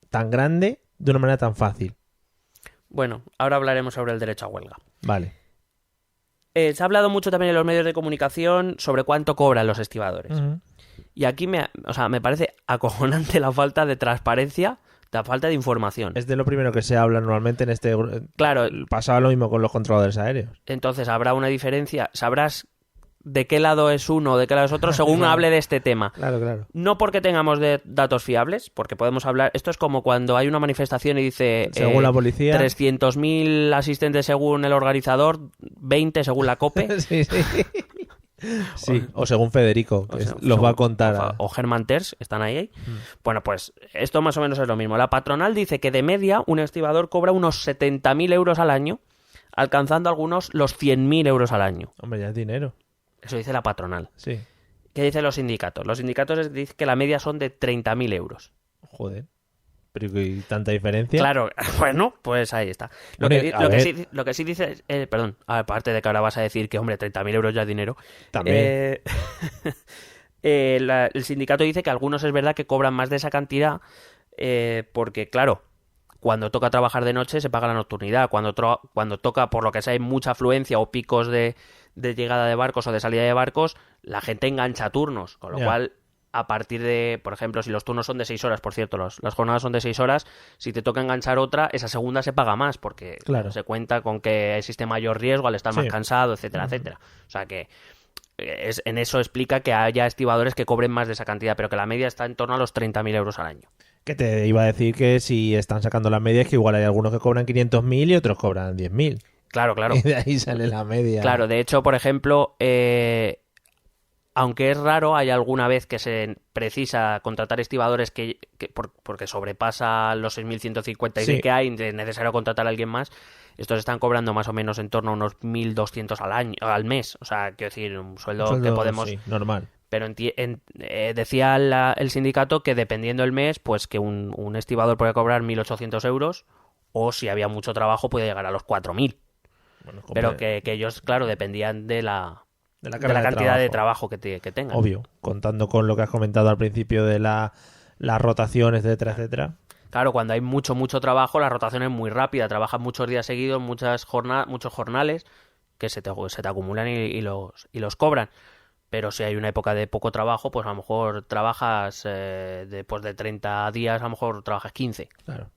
tan grande de una manera tan fácil. Bueno, ahora hablaremos sobre el derecho a huelga. Vale. Se ha hablado mucho también en los medios de comunicación sobre cuánto cobran los estibadores. Ujú. Y aquí me parece acojonante la falta de transparencia, la falta de información. Es de lo primero que se habla normalmente en este... Claro, Pasaba lo mismo con los controladores aéreos. entonces habrá una diferencia, sabrás de qué lado es uno o de qué lado es otro según Claro. hable de este tema. Claro, claro. No porque tengamos datos fiables, porque podemos hablar... Esto es como cuando hay una manifestación y dice... Según la policía. 300.000 asistentes según el organizador, 20 según la COPE. Sí, sí. Sí, o según Federico, que O sea, los va a contar. O Herman Terz, están ahí. Bueno, pues esto más o menos es lo mismo. La patronal dice que de media un estibador cobra unos 70.000 euros al año, alcanzando algunos los 100.000 euros al año. Hombre, ya es dinero. Eso dice la patronal. Sí. ¿Qué dicen los sindicatos? Los sindicatos dicen que la media son de 30.000 euros. Joder. Pero ¿y tanta diferencia? Claro, bueno, pues ahí está. Bueno, a ver. Lo que sí dice, perdón, aparte de que ahora vas a decir que, hombre, 30.000 euros ya es dinero. También. El sindicato dice que algunos es verdad que cobran más de esa cantidad porque, claro, cuando toca trabajar de noche se paga la nocturnidad. Cuando toca, por lo que sea, hay mucha afluencia o picos de llegada de barcos o de salida de barcos, la gente engancha turnos, con lo Ya. cual a partir de, por ejemplo, si los turnos son de 6 horas, por cierto, las jornadas son de 6 horas, si te toca enganchar otra, esa segunda se paga más, porque Claro. se cuenta con que existe mayor riesgo al estar Sí. más cansado, etcétera, etcétera. O sea que en eso explica que haya estibadores que cobren más de esa cantidad, pero que la media está en torno a los 30.000 euros al año. Que te iba a decir que si están sacando la media es que igual hay algunos que cobran 500.000 y otros cobran 10.000. Claro, claro. Y de ahí sale la media. Claro, de hecho, por ejemplo, aunque es raro, hay alguna vez que se precisa contratar estibadores porque sobrepasa los 6.156 Sí. que hay, es necesario contratar a alguien más. Estos están cobrando más o menos en torno a unos 1.200 al mes. O sea, quiero decir, un sueldo que podemos... Sí, normal. Pero decía el sindicato que dependiendo del mes, pues que un estibador podía cobrar 1.800 euros o si había mucho trabajo podía llegar a los 4.000. Bueno, Pero que ellos, claro, dependían de la carga cantidad de trabajo que tengan. Obvio, contando con lo que has comentado al principio de las rotaciones, etcétera, etcétera. Claro, cuando hay mucho trabajo, la rotación es muy rápida. Trabajas muchos días seguidos, muchos jornales que se te acumulan y los cobran. Pero si hay una época de poco trabajo, pues a lo mejor trabajas después de 30 días, a lo mejor trabajas 15. Claro.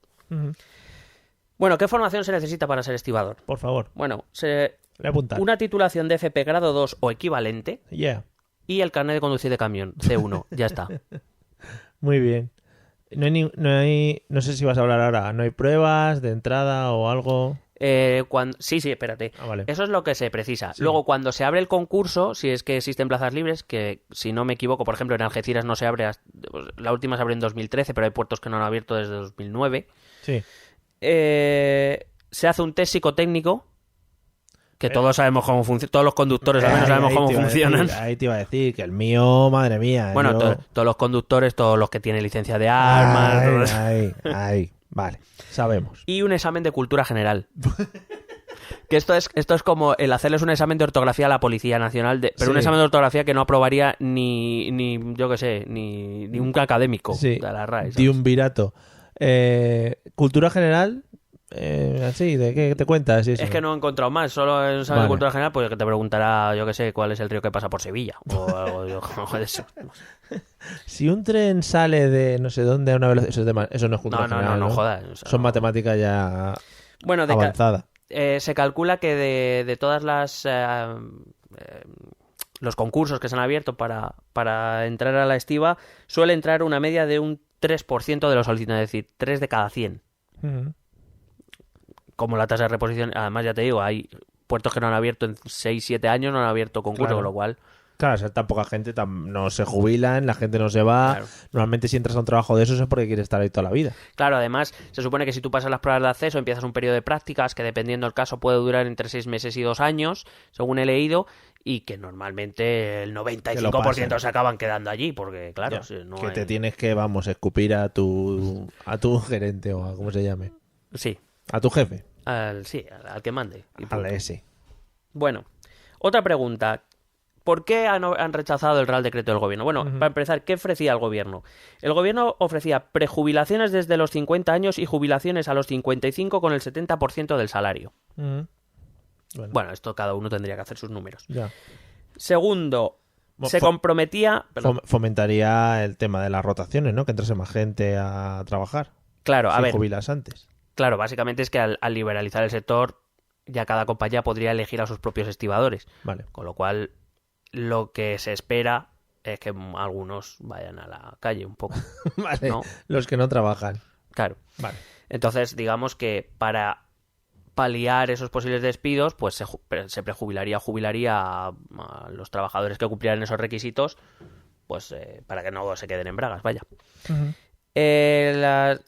Bueno, ¿qué formación se necesita para ser estibador? Por favor. Bueno, Voy a apuntar. una titulación de FP grado 2 o equivalente Yeah. y el carnet de conducir de camión, C1. Ya está. Muy bien. No sé si vas a hablar ahora. ¿No hay pruebas de entrada o algo? Sí, espérate. Vale. Eso es lo que se precisa. Sí. Luego, cuando se abre el concurso, si es que existen plazas libres, que si no me equivoco, por ejemplo, en Algeciras no se abre, la última se abrió en 2013, pero hay puertos que no han abierto desde 2009. Sí. Se hace un test psicotécnico, que todos sabemos cómo funciona, todos los conductores al menos sabemos cómo funcionan. Ahí te iba a decir que el mío, madre mía. Bueno, todos los conductores, todos los que tienen licencia de armas. Ahí. Vale, sabemos. Y un examen de cultura general. Que esto es como el hacerles un examen de ortografía a la Policía Nacional, pero un examen de ortografía que no aprobaría ni yo qué sé, ni un académico de la RAE. De un virato. Cultura general, así, ¿de qué te cuentas? Es que no he encontrado más, solo en examen de cultura general, pues que te preguntará, yo qué sé, cuál es el río que pasa por Sevilla, o algo de eso. Si un tren sale de no sé dónde a una velocidad, eso no es cultura general. No jodas. O sea, son matemáticas ya avanzadas. Se calcula que de todas los concursos que se han abierto para entrar a la estiba, suele entrar una media de un 3% de los solicitantes, es decir, 3 de cada 100. Como la tasa de reposición, además ya te digo, hay puertos que no han abierto en 6-7 años, no han abierto concurso, Claro. con lo cual... Claro, ser tan poca gente, no se jubilan, la gente no se va. Claro. Normalmente si entras a un trabajo de esos es porque quieres estar ahí toda la vida. Claro, además, se supone que si tú pasas las pruebas de acceso, empiezas un periodo de prácticas que dependiendo del caso puede durar entre 6 meses y 2 años, según he leído, y que normalmente el 95% se acaban quedando allí, porque claro, si no que hay... te tienes que, escupir a tu gerente o a cómo se llame. Sí, A tu jefe. al que mande. Y punto. Al ese. Bueno, otra pregunta. ¿Por qué han rechazado el Real Decreto del Gobierno? Bueno, para empezar, ¿qué ofrecía el Gobierno? El Gobierno ofrecía prejubilaciones desde los 50 años y jubilaciones a los 55 con el 70% del salario. Bueno, esto cada uno tendría que hacer sus números. Ya. Segundo, se comprometía... Fomentaría el tema de las rotaciones, ¿no? Que entrase más gente a trabajar. Claro, a si ver. jubilas antes. Claro, básicamente es que al liberalizar el sector, ya cada compañía podría elegir a sus propios estibadores. Vale. Con lo cual, lo que se espera es que algunos vayan a la calle un poco. Vale. ¿No? Los que no trabajan. Claro. Vale. Entonces, digamos que para paliar esos posibles despidos, pues se prejubilaría o jubilaría a los trabajadores que cumplieran esos requisitos, pues para que no se queden en bragas, vaya.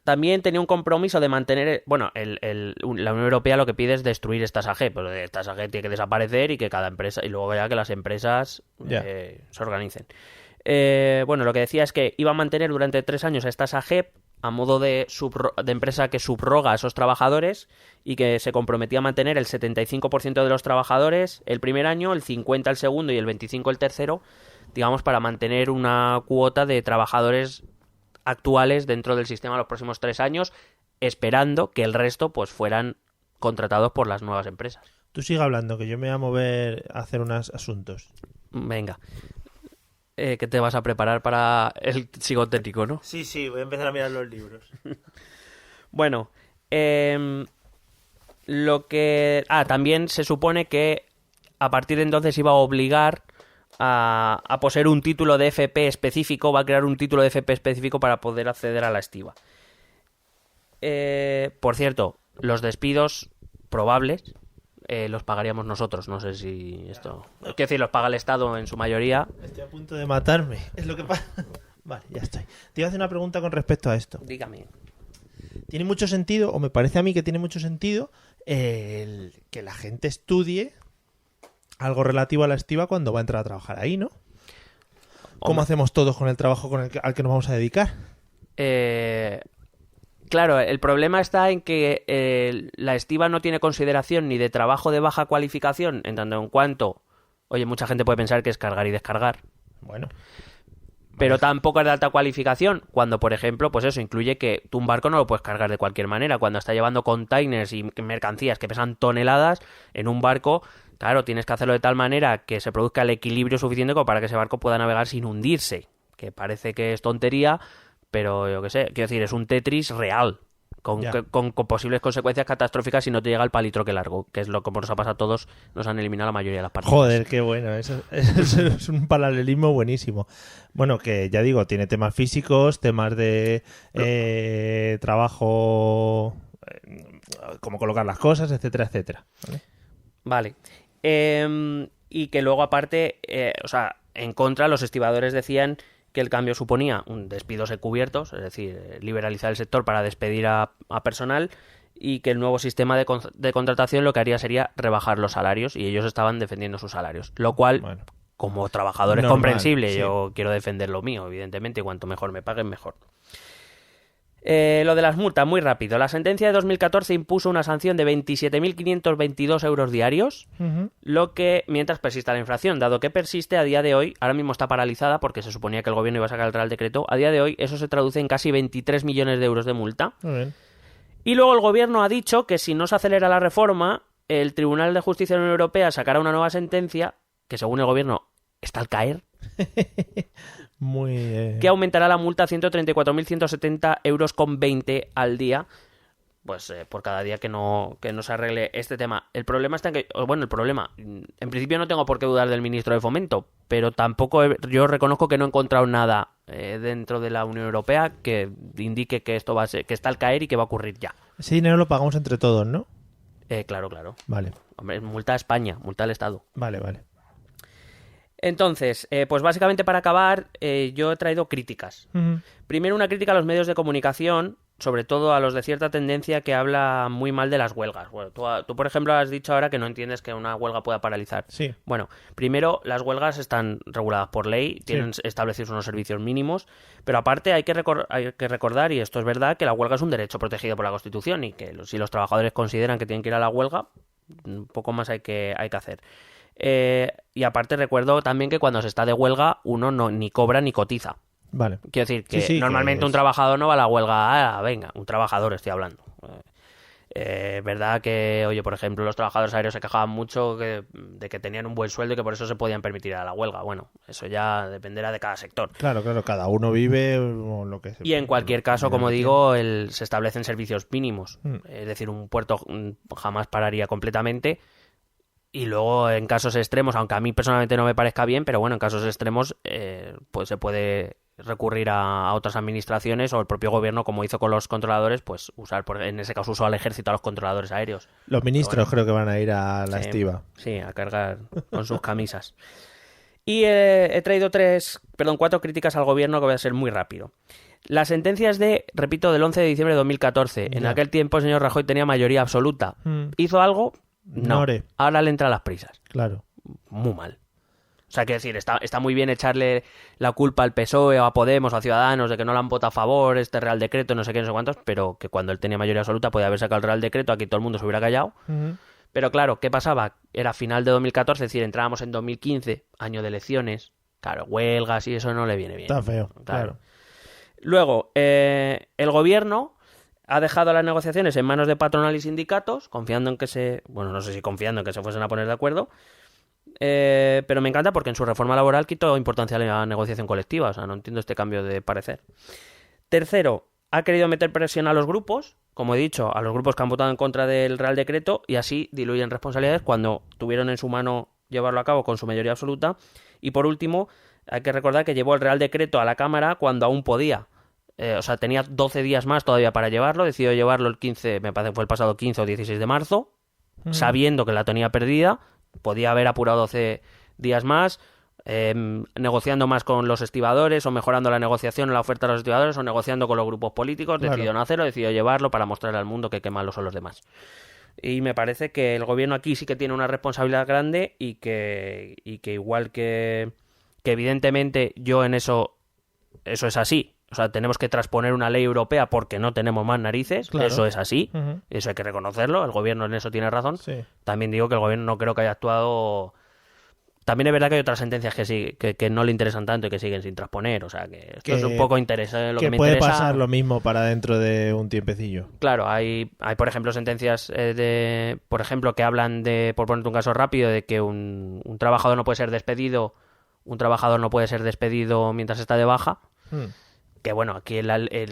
También tenía un compromiso de mantener... Bueno, la Unión Europea lo que pide es destruir estas AG. Pues estas AG tiene que desaparecer y que cada empresa... Y luego ya que las empresas se organicen. Bueno, lo que decía es que iba a mantener durante 3 años estas AG a modo de empresa que subroga a esos trabajadores y que se comprometía a mantener el 75% de los trabajadores el primer año, el 50% el segundo y el 25% el tercero, digamos, para mantener una cuota de trabajadores actuales dentro del sistema los próximos 3 años, esperando que el resto pues fueran contratados por las nuevas empresas. Tú sigue hablando, que yo me voy a mover a hacer unos asuntos. Venga. Que te vas a preparar para el psicotécnico, ¿no? Sí, voy a empezar a mirar los libros. Bueno, también se supone que a partir de entonces iba a obligar a poseer un título de FP específico, va a crear un título de FP específico para poder acceder a la estiba. Por cierto, los despidos probables los pagaríamos nosotros, no sé si esto... Quiero decir, los paga el Estado en su mayoría. Estoy a punto de matarme, es lo que pasa. Vale, ya estoy. Te iba a hacer una pregunta con respecto a esto. Dígame. ¿Tiene mucho sentido, o me parece a mí que tiene mucho sentido, que la gente estudie algo relativo a la estiba cuando va a entrar a trabajar ahí, ¿no? ¿Cómo hacemos todos con el trabajo al que nos vamos a dedicar? Claro, el problema está en que la estiba no tiene consideración ni de trabajo de baja cualificación, en tanto en cuanto, oye, mucha gente puede pensar que es cargar y descargar. Bueno. Pero tampoco es de alta cualificación, cuando, por ejemplo, pues eso incluye que tú un barco no lo puedes cargar de cualquier manera. Cuando está llevando containers y mercancías que pesan toneladas en un barco, claro, tienes que hacerlo de tal manera que se produzca el equilibrio suficiente como para que ese barco pueda navegar sin hundirse. Que parece que es tontería, pero yo qué sé, quiero decir, es un Tetris real. Con posibles consecuencias catastróficas si no te llega el palitroque largo, que es lo que nos ha pasado a todos, nos han eliminado la mayoría de las partidas. Joder, qué bueno, eso es un paralelismo buenísimo. Bueno, que ya digo, tiene temas físicos, temas de trabajo, cómo colocar las cosas, etcétera, etcétera. Vale. Y que luego aparte, o sea, en contra los estibadores decían que el cambio suponía un despidos encubiertos, es decir, liberalizar el sector para despedir a personal, y que el nuevo sistema de contratación lo que haría sería rebajar los salarios, y ellos estaban defendiendo sus salarios, lo cual, bueno, como trabajador es comprensible, sí. Yo quiero defender lo mío, evidentemente, y cuanto mejor me paguen, mejor. Lo de las multas, muy rápido. La sentencia de 2014 impuso una sanción de 27.522 euros diarios, lo que, mientras persista la inflación, dado que persiste a día de hoy, ahora mismo está paralizada porque se suponía que el gobierno iba a sacar el Real Decreto, a día de hoy eso se traduce en casi 23 millones de euros de multa. Muy bien. Y luego el gobierno ha dicho que si no se acelera la reforma, el Tribunal de Justicia de la Unión Europea sacará una nueva sentencia, que según el gobierno está al caer, que aumentará la multa a 134.170 euros con 20 al día, pues por cada día que no se arregle este tema. El problema está en que, bueno, en principio no tengo por qué dudar del ministro de Fomento, pero tampoco yo reconozco que no he encontrado nada dentro de la Unión Europea que indique que esto va a ser, que está al caer y que va a ocurrir ya. Ese dinero lo pagamos entre todos, ¿no? Claro. Vale. Hombre, multa a España, multa al Estado. Vale. Entonces, pues básicamente para acabar, yo he traído críticas. Primero, una crítica a los medios de comunicación, sobre todo a los de cierta tendencia que habla muy mal de las huelgas. Bueno, tú, por ejemplo, has dicho ahora que no entiendes que una huelga pueda paralizar. Sí. Bueno, primero, las huelgas están reguladas por ley, tienen establecidos unos servicios mínimos, pero aparte hay que recordar, y esto es verdad, que la huelga es un derecho protegido por la Constitución y que si los trabajadores consideran que tienen que ir a la huelga, un poco más hay que hacer. Y aparte recuerdo también que cuando se está de huelga uno ni cobra ni cotiza. Vale. Quiero decir que normalmente un trabajador no va a la huelga. Venga, un trabajador estoy hablando. Es verdad que, oye, por ejemplo, los trabajadores aéreos se quejaban mucho de que tenían un buen sueldo y que por eso se podían permitir a la huelga. Bueno, eso ya dependerá de cada sector. Claro, cada uno vive lo que se... Y en cualquier caso, como digo, se establecen servicios mínimos. Es decir, un puerto jamás pararía completamente. Y luego en casos extremos, aunque a mí personalmente no me parezca bien, pero bueno, en casos extremos pues se puede recurrir a otras administraciones o el propio gobierno, como hizo con los controladores, pues en ese caso usó al ejército a los controladores aéreos. Los ministros creo que van a ir a la estiba. Sí, a cargar con sus camisas. Y he traído 4 críticas al gobierno que voy a ser muy rápido. La sentencia es repito, del 11 de diciembre de 2014. En aquel tiempo el señor Rajoy tenía mayoría absoluta. ¿Hizo algo? No. Ahora le entran las prisas. Claro. Muy mal. O sea, quiero decir, está muy bien echarle la culpa al PSOE o a Podemos o a Ciudadanos de que no le han votado a favor este Real Decreto, no sé qué, no sé cuántos, pero que cuando él tenía mayoría absoluta podía haber sacado el Real Decreto, aquí todo el mundo se hubiera callado. Pero claro, ¿qué pasaba? Era final de 2014, es decir, entrábamos en 2015, año de elecciones, claro, huelgas y eso no le viene bien. Está feo, claro. Luego, el gobierno ha dejado las negociaciones en manos de patronal y sindicatos, confiando en que no sé si confiando en que se fuesen a poner de acuerdo, pero me encanta porque en su reforma laboral quitó importancia a la negociación colectiva, o sea, no entiendo este cambio de parecer. Tercero, ha querido meter presión a los grupos, como he dicho, a los grupos que han votado en contra del Real Decreto, y así diluyen responsabilidades cuando tuvieron en su mano llevarlo a cabo con su mayoría absoluta. Y por último, hay que recordar que llevó el Real Decreto a la Cámara cuando aún podía. O sea, tenía 12 días más todavía para llevarlo, decidió llevarlo el 15, me parece que fue el pasado 15 o 16 de marzo, sabiendo que la tenía perdida, podía haber apurado 12 días más, negociando más con los estibadores o mejorando la negociación en la oferta de los estibadores o negociando con los grupos políticos, decidió no hacerlo, decidió llevarlo para mostrarle al mundo que qué malos son los demás. Y me parece que el gobierno aquí sí que tiene una responsabilidad grande y que igual que que evidentemente yo en eso es así. O sea, tenemos que transponer una ley europea porque no tenemos más narices. Claro. Eso es así. Uh-huh. Eso hay que reconocerlo. El gobierno en eso tiene razón. Sí. También digo que el gobierno no creo que haya actuado... También es verdad que hay otras sentencias que no le interesan tanto y que siguen sin transponer. O sea, que esto es un poco interesante. Lo que me puede interesa... pasar lo mismo para dentro de un tiempecillo. Claro, hay por ejemplo, sentencias por ejemplo, que hablan de, por ponerte un caso rápido, de que un trabajador no puede ser despedido. Un trabajador no puede ser despedido mientras está de baja. Que bueno, aquí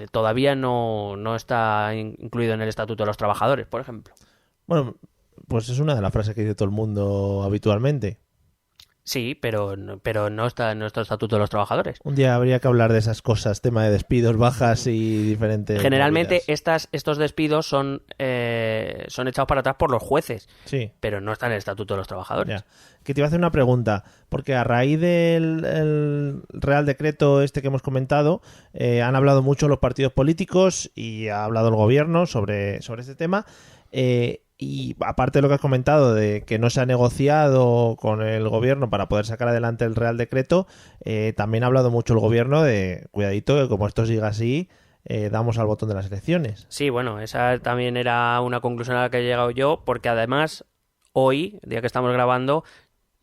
todavía no está incluido en el Estatuto de los Trabajadores, por ejemplo. Bueno, pues es una de las frases que dice todo el mundo habitualmente. Sí, pero no está en nuestro Estatuto de los Trabajadores. Un día habría que hablar de esas cosas, tema de despidos, bajas y diferentes... Generalmente estos despidos son echados para atrás por los jueces, sí, pero no está en el Estatuto de los Trabajadores. Ya. Que te iba a hacer una pregunta, porque a raíz del el Real Decreto este que hemos comentado, han hablado mucho los partidos políticos y ha hablado el gobierno sobre este tema. Y aparte de lo que has comentado de que no se ha negociado con el gobierno para poder sacar adelante el Real Decreto, también ha hablado mucho el gobierno de cuidadito que como esto siga así, damos al botón de las elecciones. Sí, bueno, esa también era una conclusión a la que he llegado yo, porque además hoy, día que estamos grabando,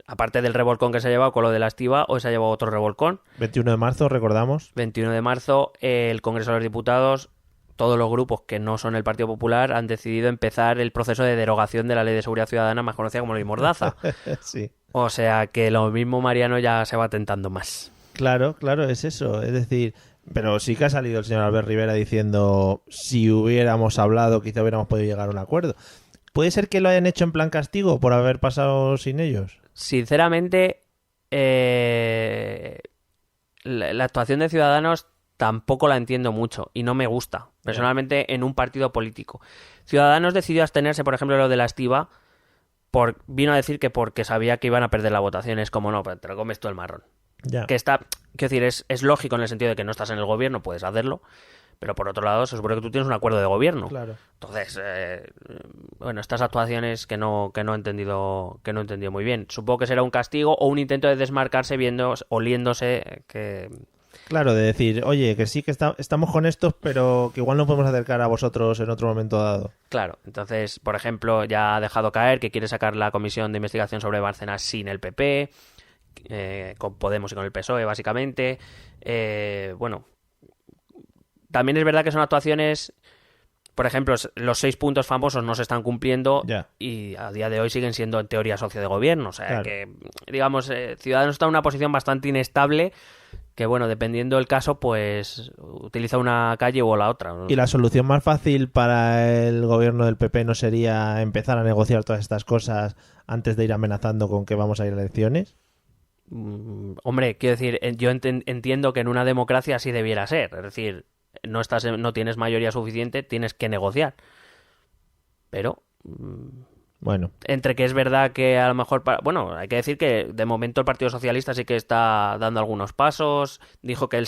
aparte del revolcón que se ha llevado con lo de la estiba, hoy se ha llevado otro revolcón. 21 de marzo, recordamos. 21 de marzo, el Congreso de los Diputados, todos los grupos que no son el Partido Popular han decidido empezar el proceso de derogación de la Ley de Seguridad Ciudadana, más conocida como Ley Mordaza. Sí. O sea que lo mismo Mariano ya se va tentando más. Claro, es eso. Es decir, pero sí que ha salido el señor Albert Rivera diciendo si hubiéramos hablado quizá hubiéramos podido llegar a un acuerdo. ¿Puede ser que lo hayan hecho en plan castigo por haber pasado sin ellos? Sinceramente, la actuación de Ciudadanos tampoco la entiendo mucho y no me gusta, personalmente, en un partido político. Ciudadanos decidió abstenerse, por ejemplo, lo de la estiba, vino a decir que porque sabía que iban a perder la votación. Es como, no, pero te lo comes tú el marrón. Ya. Que quiero decir, es lógico en el sentido de que no estás en el gobierno, puedes hacerlo, pero por otro lado se supone que tú tienes un acuerdo de gobierno. Claro. Entonces, bueno, estas actuaciones que no he entendido muy bien. Supongo que será un castigo o un intento de desmarcarse oliéndose que... Claro, de decir, oye, que sí que estamos con estos, pero que igual no podemos acercar a vosotros en otro momento dado. Claro, entonces, por ejemplo, ya ha dejado caer que quiere sacar la comisión de investigación sobre Bárcenas sin el PP, con Podemos y con el PSOE, básicamente. Bueno, también es verdad que son actuaciones... Por ejemplo, los 6 puntos famosos no se están cumpliendo y a día de hoy siguen siendo en teoría socio de gobierno. O sea, claro, que, digamos, Ciudadanos está en una posición bastante inestable que, bueno, dependiendo del caso, pues utiliza una calle o la otra. ¿Y la solución más fácil para el gobierno del PP no sería empezar a negociar todas estas cosas antes de ir amenazando con que vamos a ir a elecciones? Hombre, quiero decir, yo entiendo que en una democracia así debiera ser. Es decir, no tienes mayoría suficiente, tienes que negociar. Pero... Bueno. Entre que es verdad que a lo mejor... Bueno, hay que decir que de momento el Partido Socialista sí que está dando algunos pasos. Dijo que el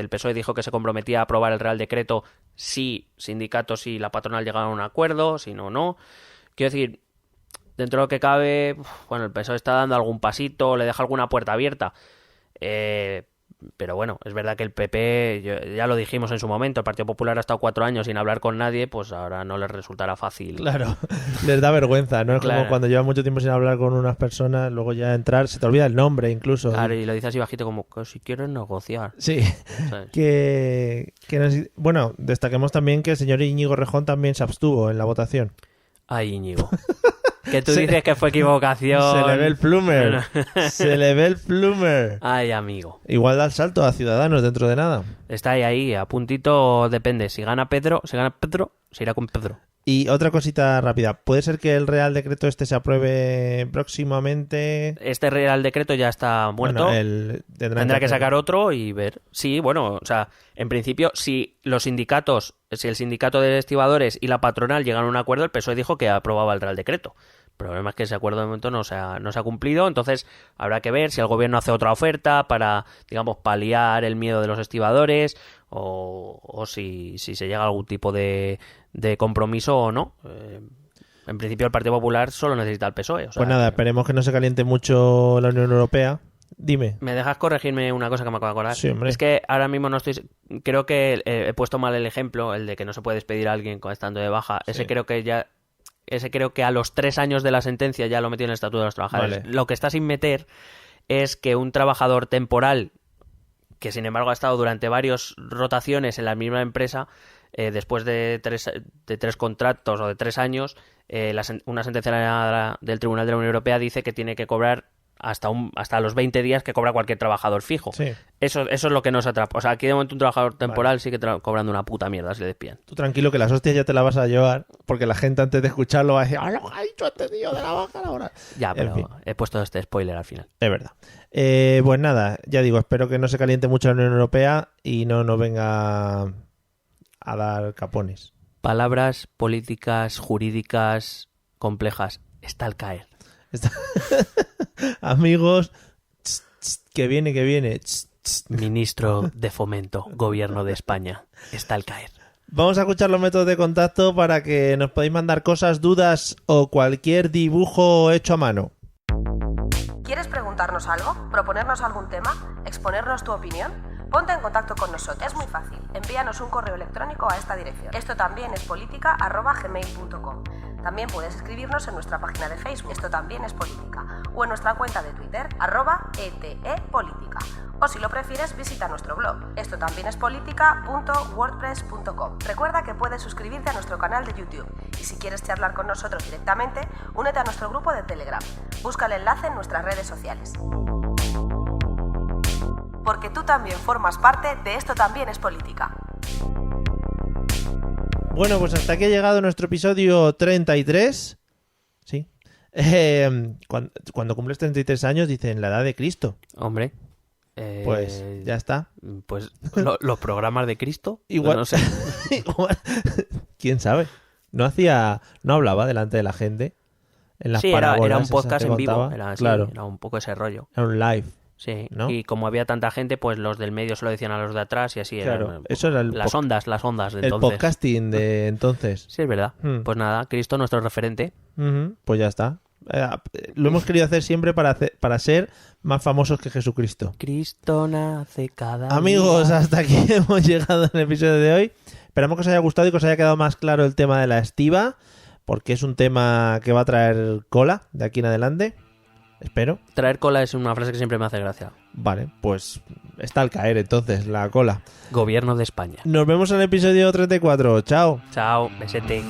PSOE dijo que se comprometía a aprobar el Real Decreto si sindicatos y la patronal llegaban a un acuerdo, si no, no. Quiero decir, dentro de lo que cabe, bueno, el PSOE está dando algún pasito, le deja alguna puerta abierta. Pero bueno, es verdad que el PP, ya lo dijimos en su momento, el Partido Popular ha estado 4 años sin hablar con nadie, pues ahora no les resultará fácil. Claro, les da vergüenza, ¿no? Es claro, como cuando llevas mucho tiempo sin hablar con unas personas, luego ya entrar, se te olvida el nombre incluso. Claro, y lo dices así bajito como que si quieren negociar. Sí, bueno, destaquemos también que el señor Íñigo Rejón también se abstuvo en la votación. Ay, Íñigo. Que tú dices que fue equivocación. Se le ve el plumer. Se le ve el plumer. Ay, amigo. Igual da el salto a Ciudadanos dentro de nada. Está ahí, a puntito, depende. Si gana Pedro, se irá con Pedro. Y otra cosita rápida. ¿Puede ser que el Real Decreto este se apruebe próximamente? Este Real Decreto ya está muerto. Bueno, tendrá que sacar otro y ver. Sí, bueno, o sea, en principio, si el sindicato de estibadores y la patronal llegan a un acuerdo, el PSOE dijo que aprobaba el Real Decreto. El problema es que ese acuerdo de momento no se ha cumplido, entonces habrá que ver si el gobierno hace otra oferta para, digamos, paliar el miedo de los estibadores o si se llega a algún tipo de compromiso o no. En principio el Partido Popular solo necesita el PSOE. O sea, pues nada, esperemos que no se caliente mucho la Unión Europea Dime. ¿Me dejas corregirme una cosa que me acabo de acordar? Sí, hombre. Es que ahora mismo no estoy... Creo que he puesto mal el ejemplo, el de que no se puede despedir a alguien estando de baja. Sí. Ese creo que a los 3 años de la sentencia ya lo metió en el Estatuto de los Trabajadores. Vale. Lo que está sin meter es que un trabajador temporal, que sin embargo ha estado durante varias rotaciones en la misma empresa, después de tres contratos o de 3 años, una sentencia del Tribunal de la Unión Europea dice que tiene que cobrar hasta los 20 días que cobra cualquier trabajador fijo. Sí. Eso es lo que nos atrapa. O sea, aquí de momento un trabajador temporal sigue cobrando una puta mierda si le despiden. Tú tranquilo que las hostias ya te las vas a llevar, porque la gente antes de escucharlo va a decir, ¡ah, lo ha dicho este tío de la baja ahora! Ya, pero En fin. he puesto este spoiler al final. Es verdad. Pues nada, ya digo, espero que no se caliente mucho la Unión Europea y no nos venga a dar capones. Palabras políticas, jurídicas, complejas. Está al caer. Amigos, que viene, que viene. Ministro de Fomento, Gobierno de España. Está al caer. Vamos a escuchar los métodos de contacto para que nos podáis mandar cosas, dudas o cualquier dibujo hecho a mano. ¿Quieres preguntarnos algo? ¿Proponernos algún tema? ¿Exponernos tu opinión? Ponte en contacto con nosotros. Es muy fácil. Envíanos un correo electrónico a esta dirección. Esto también es política@gmail.com. También puedes escribirnos en nuestra página de Facebook, Esto también es política, o en nuestra cuenta de Twitter, @etepolítica. O si lo prefieres, visita nuestro blog, estotambiénespolítica.wordpress.com. Recuerda que puedes suscribirte a nuestro canal de YouTube. Y si quieres charlar con nosotros directamente, únete a nuestro grupo de Telegram. Busca el enlace en nuestras redes sociales. Porque tú también formas parte de Esto también es política. Bueno, pues hasta aquí ha llegado nuestro episodio 33. Sí. Cuando cumples 33 años dicen la edad de Cristo. Hombre. Pues ya está. Pues los programas de Cristo. Igual. No sé. Igual. ¿Quién sabe? No hablaba delante de la gente. En las Sí, era parábolas un esas podcast que en vivo. contaba. Era Claro. un poco ese rollo. Era un live. Sí, ¿no? y como había tanta gente, pues los del medio se lo decían a los de atrás y así Claro, eran eso era las ondas de el entonces. podcasting de entonces. Sí, es verdad. Pues nada, Cristo nuestro referente. Ujú, pues ya está. Lo hemos querido hacer siempre para ser más famosos que Jesucristo. Cristo nace cada Amigos, día. hasta aquí hemos llegado en el episodio de hoy. Esperamos que os haya gustado y que os haya quedado más claro el tema de la estiba, porque es un tema que va a traer cola de aquí en adelante. Espero. Traer cola es una frase que siempre me hace gracia. Vale, pues está al caer entonces la cola. Gobierno de España. Nos vemos en el episodio 34. Chao. Chao, besete.